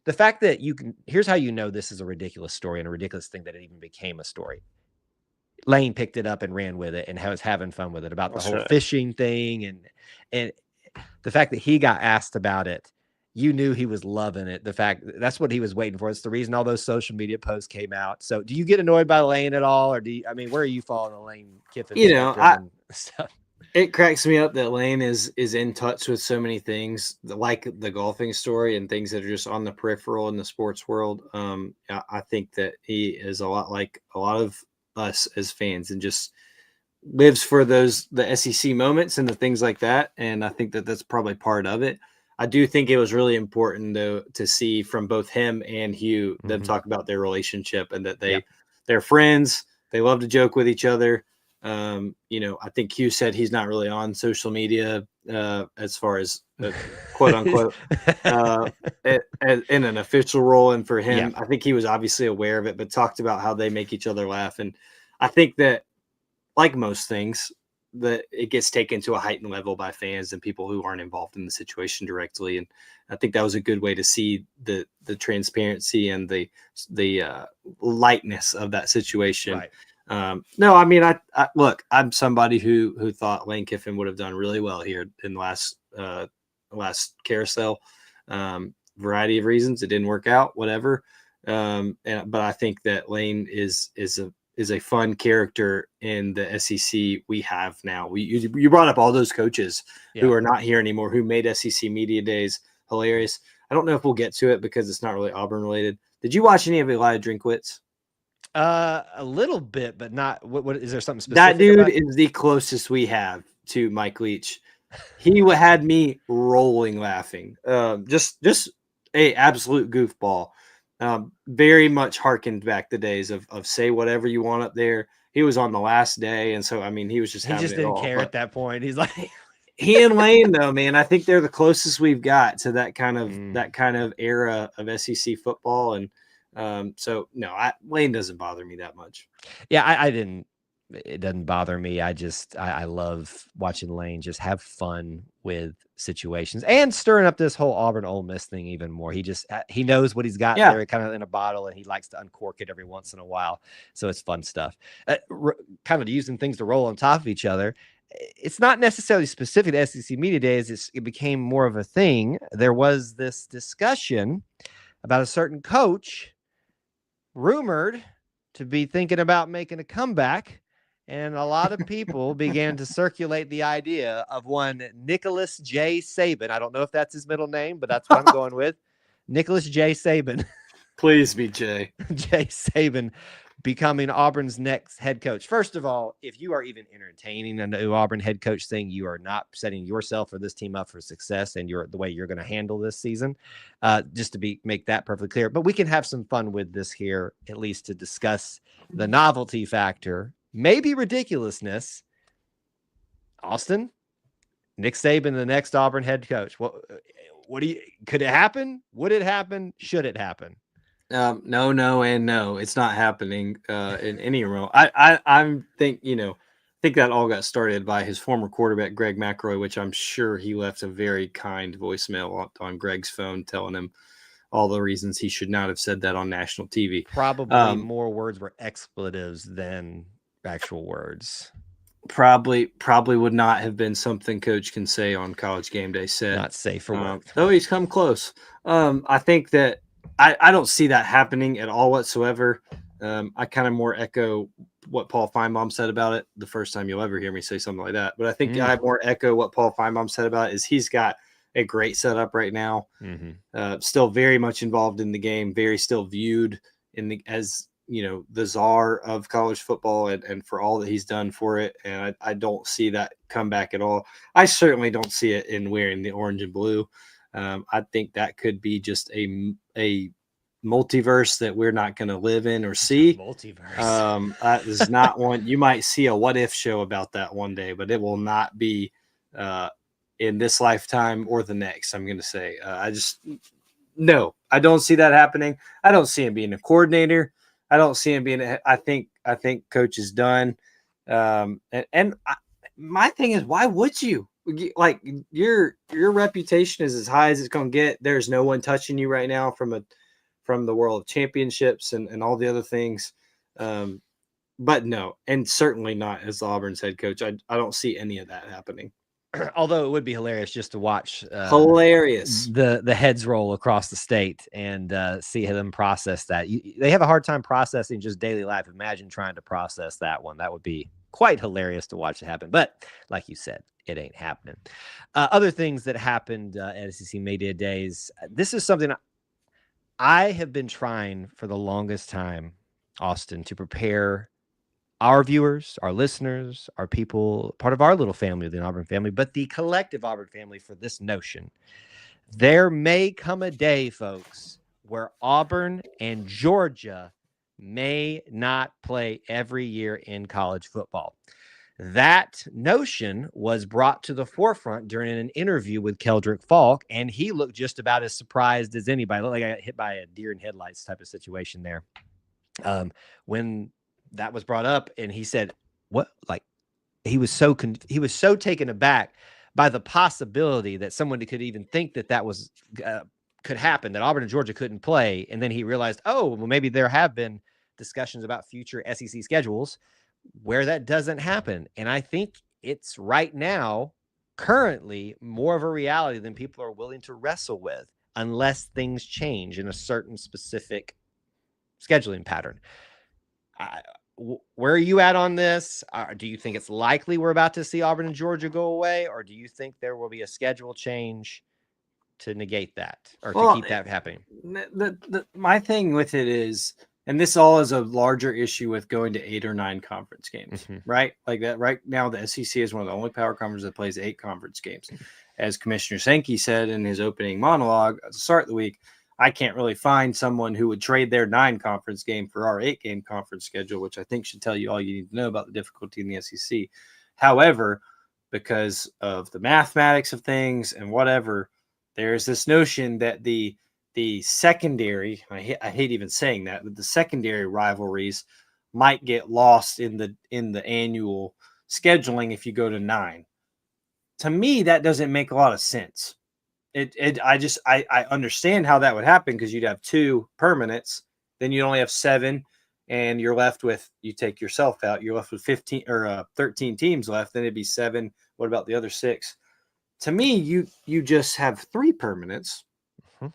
the fact that here's how you know this is a ridiculous story and a ridiculous thing that it even became a story. Lane picked it up and ran with it and was having fun with it about the whole fishing thing. And the fact that he got asked about it, you knew he was loving it. The fact that's what he was waiting for. It's the reason all those social media posts came out. So do you get annoyed by Lane at all? Or where are you falling the Lane Kiffin? It cracks me up that Lane is in touch with so many things, like the golfing story and things that are just on the peripheral in the sports world. I think that he is a lot like a lot of us as fans and just lives for the SEC moments and the things like that. And I think that that's probably part of it. I do think it was really important though to see from both him and Hugh them talk about their relationship and that they're friends. They love to joke with each other. I think Hugh said he's not really on social media as far as quote unquote in an official role. And for him, I think he was obviously aware of it, but talked about how they make each other laugh. And I think that, like most things, that it gets taken to a heightened level by fans and people who aren't involved in the situation directly. And I think that was a good way to see the transparency and the lightness of that situation. Right. I look, I'm somebody who thought Lane Kiffin would have done really well here in the last carousel. Variety of reasons, it didn't work out, whatever. But I think that Lane is a fun character in the SEC we have now. You brought up all those coaches who are not here anymore, who made SEC media days hilarious. I don't know if we'll get to it because it's not really Auburn related. Did you watch any of Elijah Drinkwitz? A little bit, but not. What is there something specific? That dude is the closest we have to Mike Leach. He had me rolling laughing. Just a absolute goofball. Very much harkened back the days of say whatever you want up there. He was on the last day, and so he was just didn't care at that point. He's like he and Lane though, man. I think they're the closest we've got to that kind of era of SEC football, and Lane doesn't bother me that much. Yeah, it doesn't bother me. I love watching Lane just have fun with situations and stirring up this whole Auburn Ole Miss thing even more. He knows what he's got there kind of in a bottle, and he likes to uncork it every once in a while. So it's fun stuff. Kind of using things to roll on top of each other. It's not necessarily specific to SEC Media Days. It became more of a thing. There was this discussion about a certain coach rumored to be thinking about making a comeback. And a lot of people began to circulate the idea of one Nicholas J. Saban. I don't know if that's his middle name, but that's what I'm going with. Nicholas J. Saban. Please be Jay. Jay Saban becoming Auburn's next head coach. First of all, if you are even entertaining a new Auburn head coach thing, you are not setting yourself or this team up for success and the way you're going to handle this season. Just to make that perfectly clear. But we can have some fun with this here, at least to discuss the novelty factor. Maybe ridiculousness. Austin, Nick Saban, the next Auburn head coach. Could it happen? Would it happen? Should it happen? No, and no. It's not happening in any realm. I think that all got started by his former quarterback, Greg McElroy, which I'm sure he left a very kind voicemail on Greg's phone telling him all the reasons he should not have said that on national TV. Probably more words were expletives than actual words. Probably would not have been something coach can say on College Game Day set. Not safe for work. Though he's come close. I think that I don't see that happening at all whatsoever. I kind of more echo what Paul Feinbaum said about it the first time you'll ever hear me say something like that. But I think I more echo what Paul Feinbaum said about it is he's got a great setup right now. Still very much involved in the game, very still viewed as the czar of college football and for all that he's done for it. And I don't see that comeback at all. I certainly don't see it in wearing the orange and blue. I think that could be just a multiverse that we're not going to live in or see. Multiverse. That is not one. You might see a what if show about that one day, but it will not be in this lifetime or the next. I'm going to say, no, I don't see that happening. I don't see him being a coordinator. I don't see him being. I think coach is done. My thing is, why would you? Like your reputation is as high as it's going to get. There's no one touching you right now from the world of championships and all the other things. But no, and certainly not as Auburn's head coach. I don't see any of that happening. Although it would be hilarious just to watch the heads roll across the state and see them process that. They have a hard time processing just daily life. Imagine trying to process that one. That would be quite hilarious to watch it happen. But like you said, it ain't happening. Other things that happened at SEC Media Days. This is something I have been trying for the longest time, Austin, to prepare our viewers, our listeners, our people, part of our little family, the Auburn family, but the collective Auburn family for this notion. There may come a day, folks, where Auburn and Georgia may not play every year in college football. That notion was brought to the forefront during an interview with Keldrick Falk, and he looked just about as surprised as anybody. Looked like I got hit by a deer in headlights type of situation there. When that was brought up, and he said, "What?" Like he was so taken aback by the possibility that someone could even think that was could happen, that Auburn and Georgia couldn't play, and then he realized, oh, well, maybe there have been discussions about future SEC schedules where that doesn't happen, and I think it's right now, currently, more of a reality than people are willing to wrestle with, unless things change in a certain specific scheduling pattern. Where are you at on this? Do you think it's likely we're about to see Auburn and Georgia go away, or do you think there will be a schedule change to negate that or to keep that happening? My thing with it is, and this all is a larger issue with going to 8 or 9 conference games, right? Like that right now, the SEC is one of the only power conferences that plays 8 conference games. As Commissioner Sankey said in his opening monologue at the start of the week, I can't really find someone who would trade their 9 conference game for our 8 game conference schedule, which I think should tell you all you need to know about the difficulty in the SEC. However, because of the mathematics of things and whatever, there's this notion that the secondary, I hate even saying that, but the secondary rivalries might get lost in the annual scheduling if you go to 9. To me, that doesn't make a lot of sense. I understand how that would happen because you'd have 2 permanents, then you only have 7, and you're left with, you take yourself out, you're left with 15 or 13 teams left. Then it'd be 7. What about the other 6? To me, you just have 3 permanents,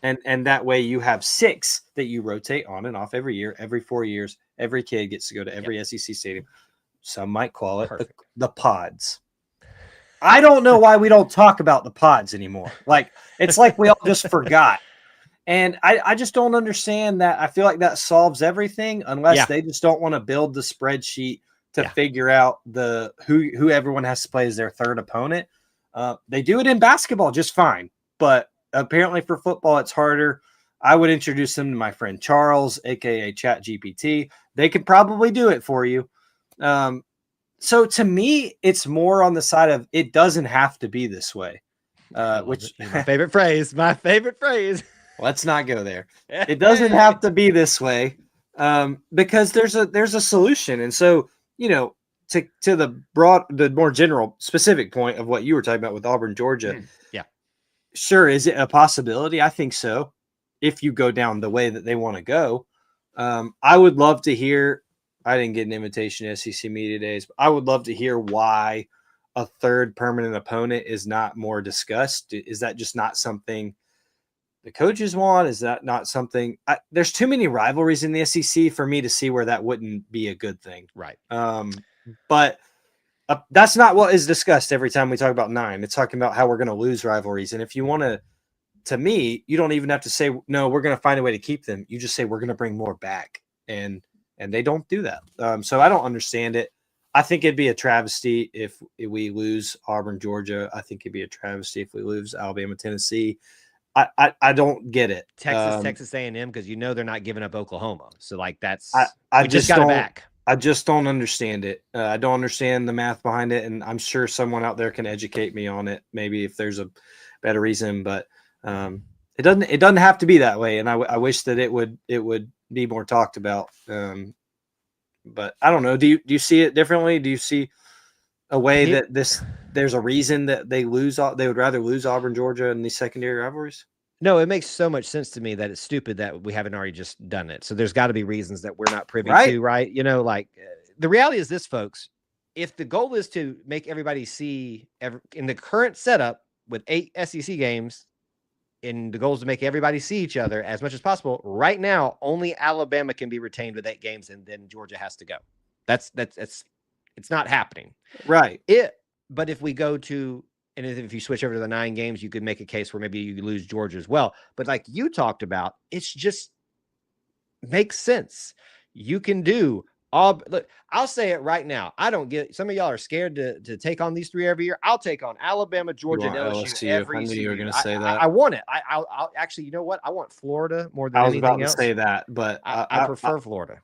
and that way you have 6 that you rotate on and off every year, every 4 years. Every kid gets to go to every SEC stadium. Some might call it the pods. I don't know why we don't talk about the pods anymore. Like, it's like we all just forgot. And I just don't understand that. I feel like that solves everything unless they just don't want to build the spreadsheet to figure out who everyone has to play as their third opponent. They do it in basketball just fine, but apparently for football, it's harder. I would introduce them to my friend Charles, aka ChatGPT. They could probably do it for you. So to me, it's more on the side of it doesn't have to be this way. Which my favorite phrase. Let's not go there. It doesn't have to be this way because there's a solution. And so, to the more general specific point of what you were talking about with Auburn, Georgia. Sure. Is it a possibility? I think so. If you go down the way that they want to go, I would love to hear. I didn't get an invitation to SEC Media Days, but I would love to hear why a third permanent opponent is not more discussed. Is that just not something the coaches want? Is that not something? There's too many rivalries in the SEC for me to see where that wouldn't be a good thing. Right. But that's not what is discussed every time we talk about 9. It's talking about how we're going to lose rivalries. And if you want to me, you don't even have to say, no, we're going to find a way to keep them. You just say, we're going to bring more back. And they don't do that. So I don't understand it. I think it'd be a travesty if we lose Auburn, Georgia. I think it'd be a travesty if we lose Alabama, Tennessee. I don't get it. Texas A&M, because they're not giving up Oklahoma. So like I we just got it don't. back. I just don't understand it. I don't understand the math behind it, and I'm sure someone out there can educate me on it. Maybe if there's a better reason, but it doesn't have to be that way. And I wish that it would be more talked about. But I don't know. Do you see it differently? Do you see a way that there's a reason that they would rather lose Auburn, Georgia in these secondary rivalries? No, it makes so much sense to me that it's stupid that we haven't already just done it. So there's got to be reasons that we're not privy to, right? The reality is this, folks. If the goal is to make everybody see in the current setup with 8 SEC games, and the goal is to make everybody see each other as much as possible, right now only Alabama can be retained with 8 games, and then Georgia has to go. That's it's not happening, right? But if we go to, and if you switch over to the 9 games, you could make a case where maybe you lose Georgia as well. But like you talked about, it's just makes sense. You can do all. Look, I'll say it right now. I don't get. Some of y'all are scared to take on these 3 every year. I'll take on Alabama, Georgia, and LSU every I knew you were going to year. say that. I want it. I'll actually. You know what? I want Florida more than anything else. I was about to say that, but I prefer Florida.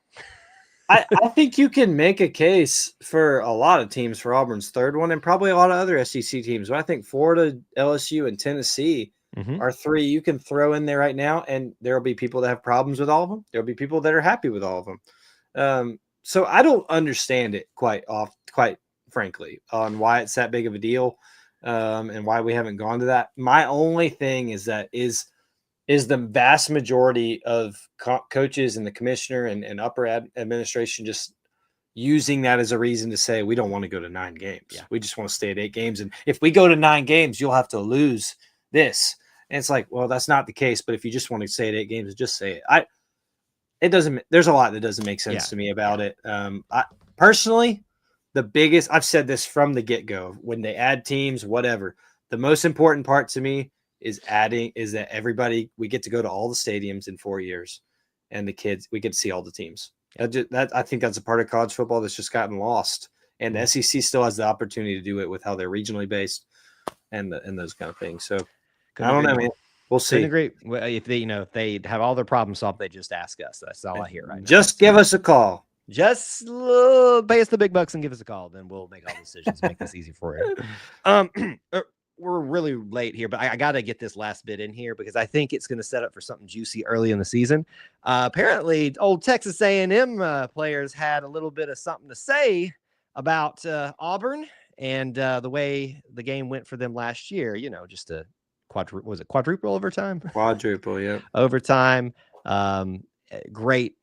I think you can make a case for a lot of teams for Auburn's 3rd one, and probably a lot of other SEC teams. But I think Florida, LSU, and Tennessee are 3 you can throw in there right now, and there will be people that have problems with all of them. There will be people that are happy with all of them. So I don't understand it quite frankly, on why it's that big of a deal, and why we haven't gone to that. My only thing is that is the vast majority of coaches and the commissioner and upper administration just using that as a reason to say, we don't want to go to 9 games. Yeah. We just want to stay at 8 games. And if we go to 9 games, you'll have to lose this. And it's like, well, that's not the case. But if you just want to stay at 8 games, just say it. There's a lot that doesn't make sense to me about it. I personally, I've said this from the get-go, when they add teams, whatever, the most important part to me is that we get to go to all the stadiums in 4 years, and the kids, we get to see all the teams. I think that's a part of college football that's just gotten lost. And the SEC still has the opportunity to do it with how they're regionally based and those kind of things. So I don't know, man. We'll see. Agree. If they have all their problems solved, they just ask us. That's all I hear right now. Just give us a call. Just pay us the big bucks and give us a call. Then we'll make all the decisions. Make this easy for you. We're really late here, but I got to get this last bit in here because I think it's going to set up for something juicy early in the season. Apparently, old Texas A&M players had a little bit of something to say about Auburn and the way the game went for them last year. Just a quadruple overtime? Quadruple, yeah. Overtime. Great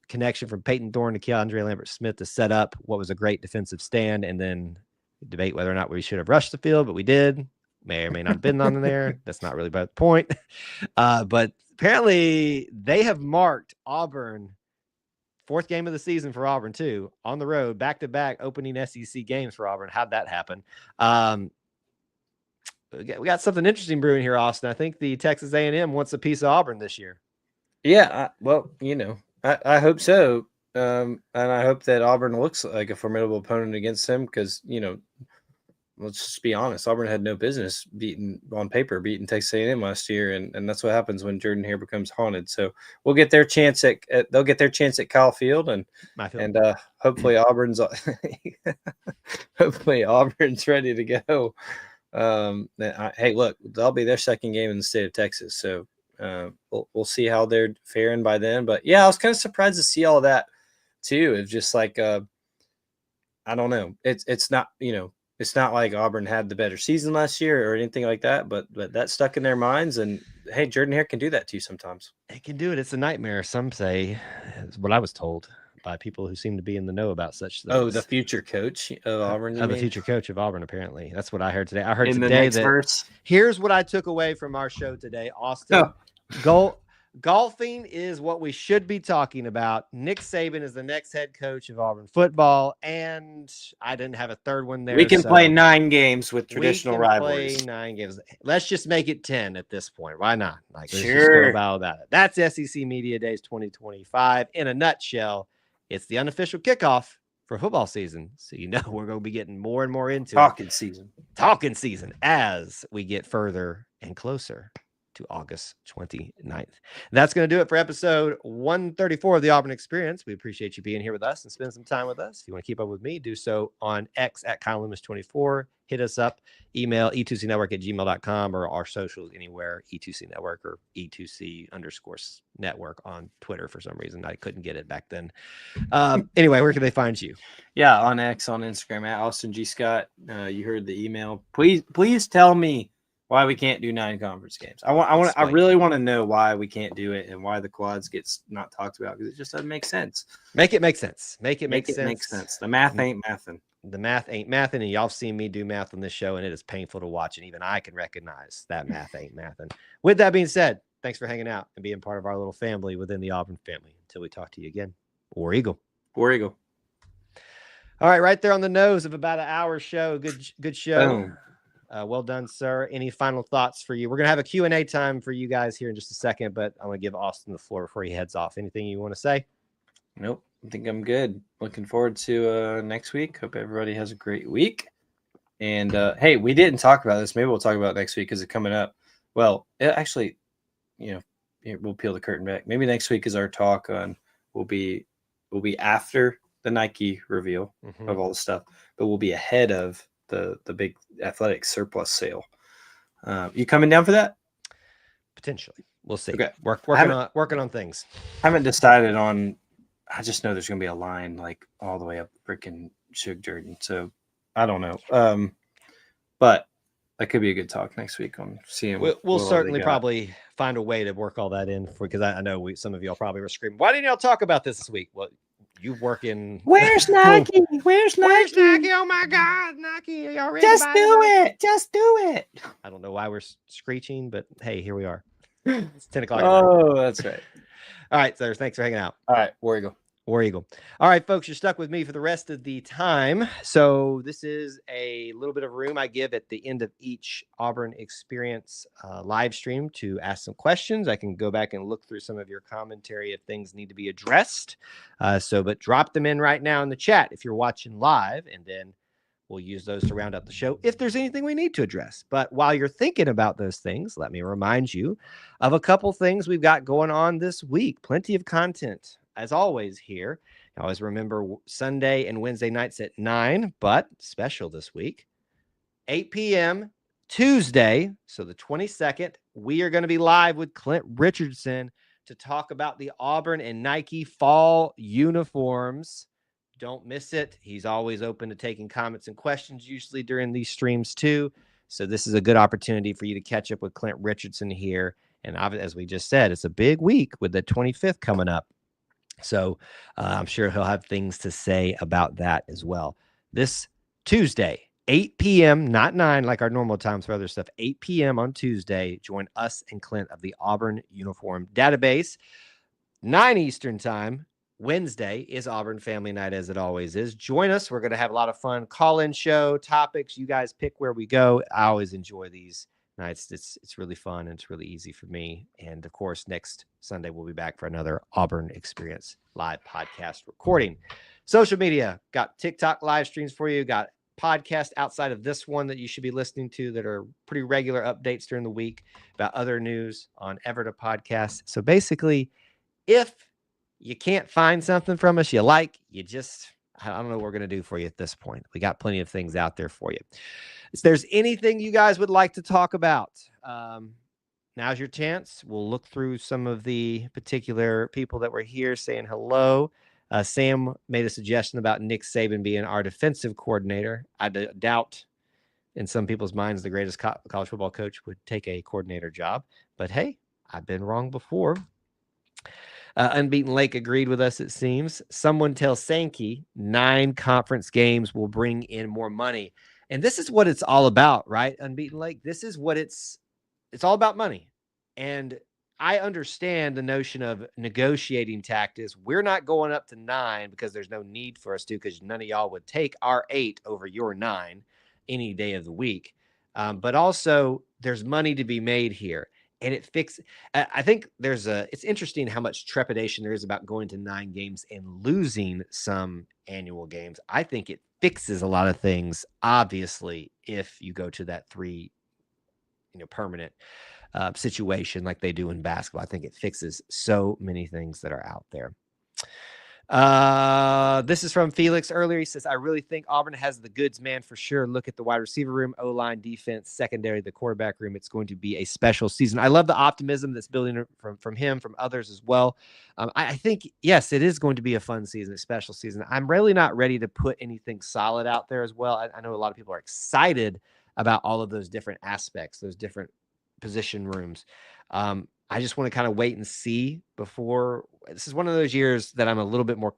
connection from Peyton Thorne to Keandre Lambert-Smith to set up what was a great defensive stand, and then debate whether or not we should have rushed the field, but we did. May or may not have been on there. That's not really about the point. But apparently they have marked Auburn, 4th game of the season for Auburn too, on the road, back-to-back opening SEC games for Auburn. How'd that happen? We got something interesting brewing here, Austin. I think the Texas A&M wants a piece of Auburn this year. Yeah, I hope so. And I hope that Auburn looks like a formidable opponent against them because, let's just be honest. Auburn had no business beating Texas A&M last year, and that's what happens when Jordan Hare becomes haunted. So we'll get their chance they'll get their chance at Kyle Field, and hopefully Auburn's ready to go. Hey, look, that'll be their 2nd game in the state of Texas, so we'll see how they're faring by then. But yeah, I was kind of surprised to see all of that too. It's just like I don't know. It's not it's not like Auburn had the better season last year or anything like that, but that stuck in their minds. And hey, Jordan Hare can do that too sometimes. He can do it. It's a nightmare. Some say, is what I was told by people who seem to be in the know about such things. Oh, the future coach of Auburn. The future coach of Auburn, apparently. That's what I heard today. I heard today that verse. Here's what I took away from our show today, Austin. Golfing is what we should be talking about. Nick Saban is the next head coach of Auburn football, and I didn't have a 3rd one there. We can play 9 games with traditional rivalries. Play 9 games. Let's just make it 10 at this point. Why not? Let's just sure. go about that. That's SEC Media Days 2025. In a nutshell, it's the unofficial kickoff for football season. So we're going to be getting more and more into talking season as we get further and closer to August 29th. That's going to do it for episode 134 of the Auburn Experience. We appreciate you being here with us and spending some time with us. If you want to keep up with me, do so on X at KyleLoomis24. Hit us up, email E2CNetwork@gmail.com, or our socials anywhere, E2C Network or E2C_network on Twitter. For some reason, I couldn't get it back then. Anyway, where can they find you? Yeah, on X, on Instagram, at Austin G. Scott. You heard the email. Please tell me why we can't do 9 conference games. I really want to know why we can't do it and why the quads gets not talked about, because it just doesn't make sense. Make it make sense. Make it make sense. The math ain't mathing. The math ain't mathing, and y'all seen me do math on this show, and it is painful to watch, and even I can recognize that math ain't mathing. With that being said, thanks for hanging out and being part of our little family within the Auburn family. Until we talk to you again, War Eagle. War Eagle. All right, right there on the nose of about an hour show. Good show. Boom. Well done, sir. Any final thoughts for you? We're going to have a Q&A time for you guys here in just a second, but I'm going to give Austin the floor before he heads off. Anything you want to say? Nope. I think I'm good. Looking forward to next week. Hope everybody has a great week. And hey, we didn't talk about this. Maybe we'll talk about it next week because it's coming up. Well, actually, we'll peel the curtain back. Maybe next week is our talk on will be after the Nike reveal of all the stuff, but we'll be ahead of the big athletic surplus sale. You coming down for that? Potentially. We'll see. Okay. Working on things. Haven't decided on. I just know there's going to be a line like all the way up freaking Suge Jordan. So I don't know. But that could be a good talk next week on seeing. We'll certainly probably find a way to work all that in because I know some of y'all probably were screaming, why didn't y'all talk about this week? Well, you work in. Where's Nike? Where's Nike? Oh my God, Nike! Are y'all ready? Just do it. Just do it. I don't know why we're screeching, but hey, here we are. It's 10 o'clock. Oh, that's right. All right, sir. Thanks for hanging out. All right, War Eagle. War Eagle. All right, folks, you're stuck with me for the rest of the time. So this is a little bit of room I give at the end of each Auburn Experience live stream to ask some questions. I can go back and look through some of your commentary if things need to be addressed. But drop them in right now in the chat if you're watching live, and then we'll use those to round out the show if there's anything we need to address. But while you're thinking about those things, let me remind you of a couple things we've got going on this week. Plenty of content, as always, here. Always remember Sunday and Wednesday nights at 9, but special this week, 8 p.m. Tuesday, so the 22nd, we are going to be live with Clint Richardson to talk about the Auburn and Nike fall uniforms. Don't miss it. He's always open to taking comments and questions, usually during these streams too. So this is a good opportunity for you to catch up with Clint Richardson here. And as we just said, it's a big week with the 25th coming up. So I'm sure he'll have things to say about that as well. This Tuesday, 8 p.m., not 9 like our normal times for other stuff, 8 p.m. on Tuesday, join us and Clint of the Auburn Uniform Database, 9 Eastern time. Wednesday is Auburn Family Night, as it always is. Join us. We're going to have a lot of fun. Call-in show, topics. You guys pick where we go. I always enjoy these nights. It's really fun, and it's really easy for me. And, of course, next Sunday we'll be back for another Auburn Experience live podcast recording. Social media, got TikTok live streams for you, got podcasts outside of this one that you should be listening to that are pretty regular updates during the week about other news on Everett Podcast. So, basically, if you can't find something from us you like, I don't know what we're going to do for you at this point. We got plenty of things out there for you. If there's anything you guys would like to talk about, now's your chance. We'll look through some of the particular people that were here saying hello. Sam made a suggestion about Nick Saban being our defensive coordinator. I doubt in some people's minds the greatest college football coach would take a coordinator job. But hey, I've been wrong before. Unbeaten Lake agreed with us, it seems. Someone tell Sankey 9 conference games will bring in more money. And this is what it's all about, right? Unbeaten Lake. This is what it's all about money. And I understand the notion of negotiating tactics. We're not going up to 9 because there's no need for us to, because none of y'all would take our 8 over your 9 any day of the week. But also there's money to be made here. And I think it's interesting how much trepidation there is about going to 9 games and losing some annual games. I think it fixes a lot of things, obviously, if you go to that 3, permanent. situation like they do in basketball. I think it fixes so many things that are out there. This is from Felix earlier. He says, I really think Auburn has the goods, man, for sure. Look at the wide receiver room, O-line, defense, secondary, the quarterback room. It's going to be a special season. I love the optimism that's building from him, from others as well. I think, yes, it is going to be a fun season, a special season. I'm really not ready to put anything solid out there as well. I know a lot of people are excited about all of those different aspects, those different position rooms. I just want to kind of wait and see before. This is one of those years that I'm a little bit more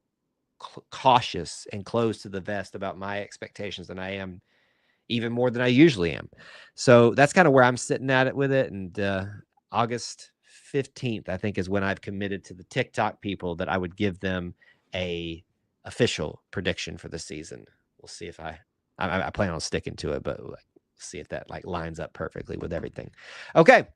cautious and close to the vest about my expectations than I am, even more than I usually am. So that's kind of where I'm sitting at it with it. And August 15th, I think, is when I've committed to the TikTok people that I would give them a official prediction for the season. We'll see if I plan on sticking to it, but see if that lines up perfectly with everything. Okay.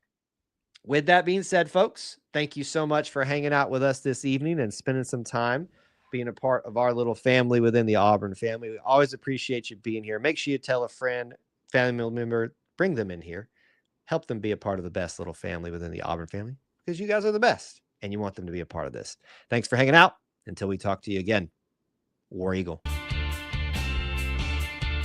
With that being said, folks, thank you so much for hanging out with us this evening and spending some time being a part of our little family within the Auburn family. We always appreciate you being here. Make sure you tell a friend, family member, bring them in here, help them be a part of the best little family within the Auburn family, because you guys are the best and you want them to be a part of this. Thanks for hanging out. Until we talk to you again, War Eagle.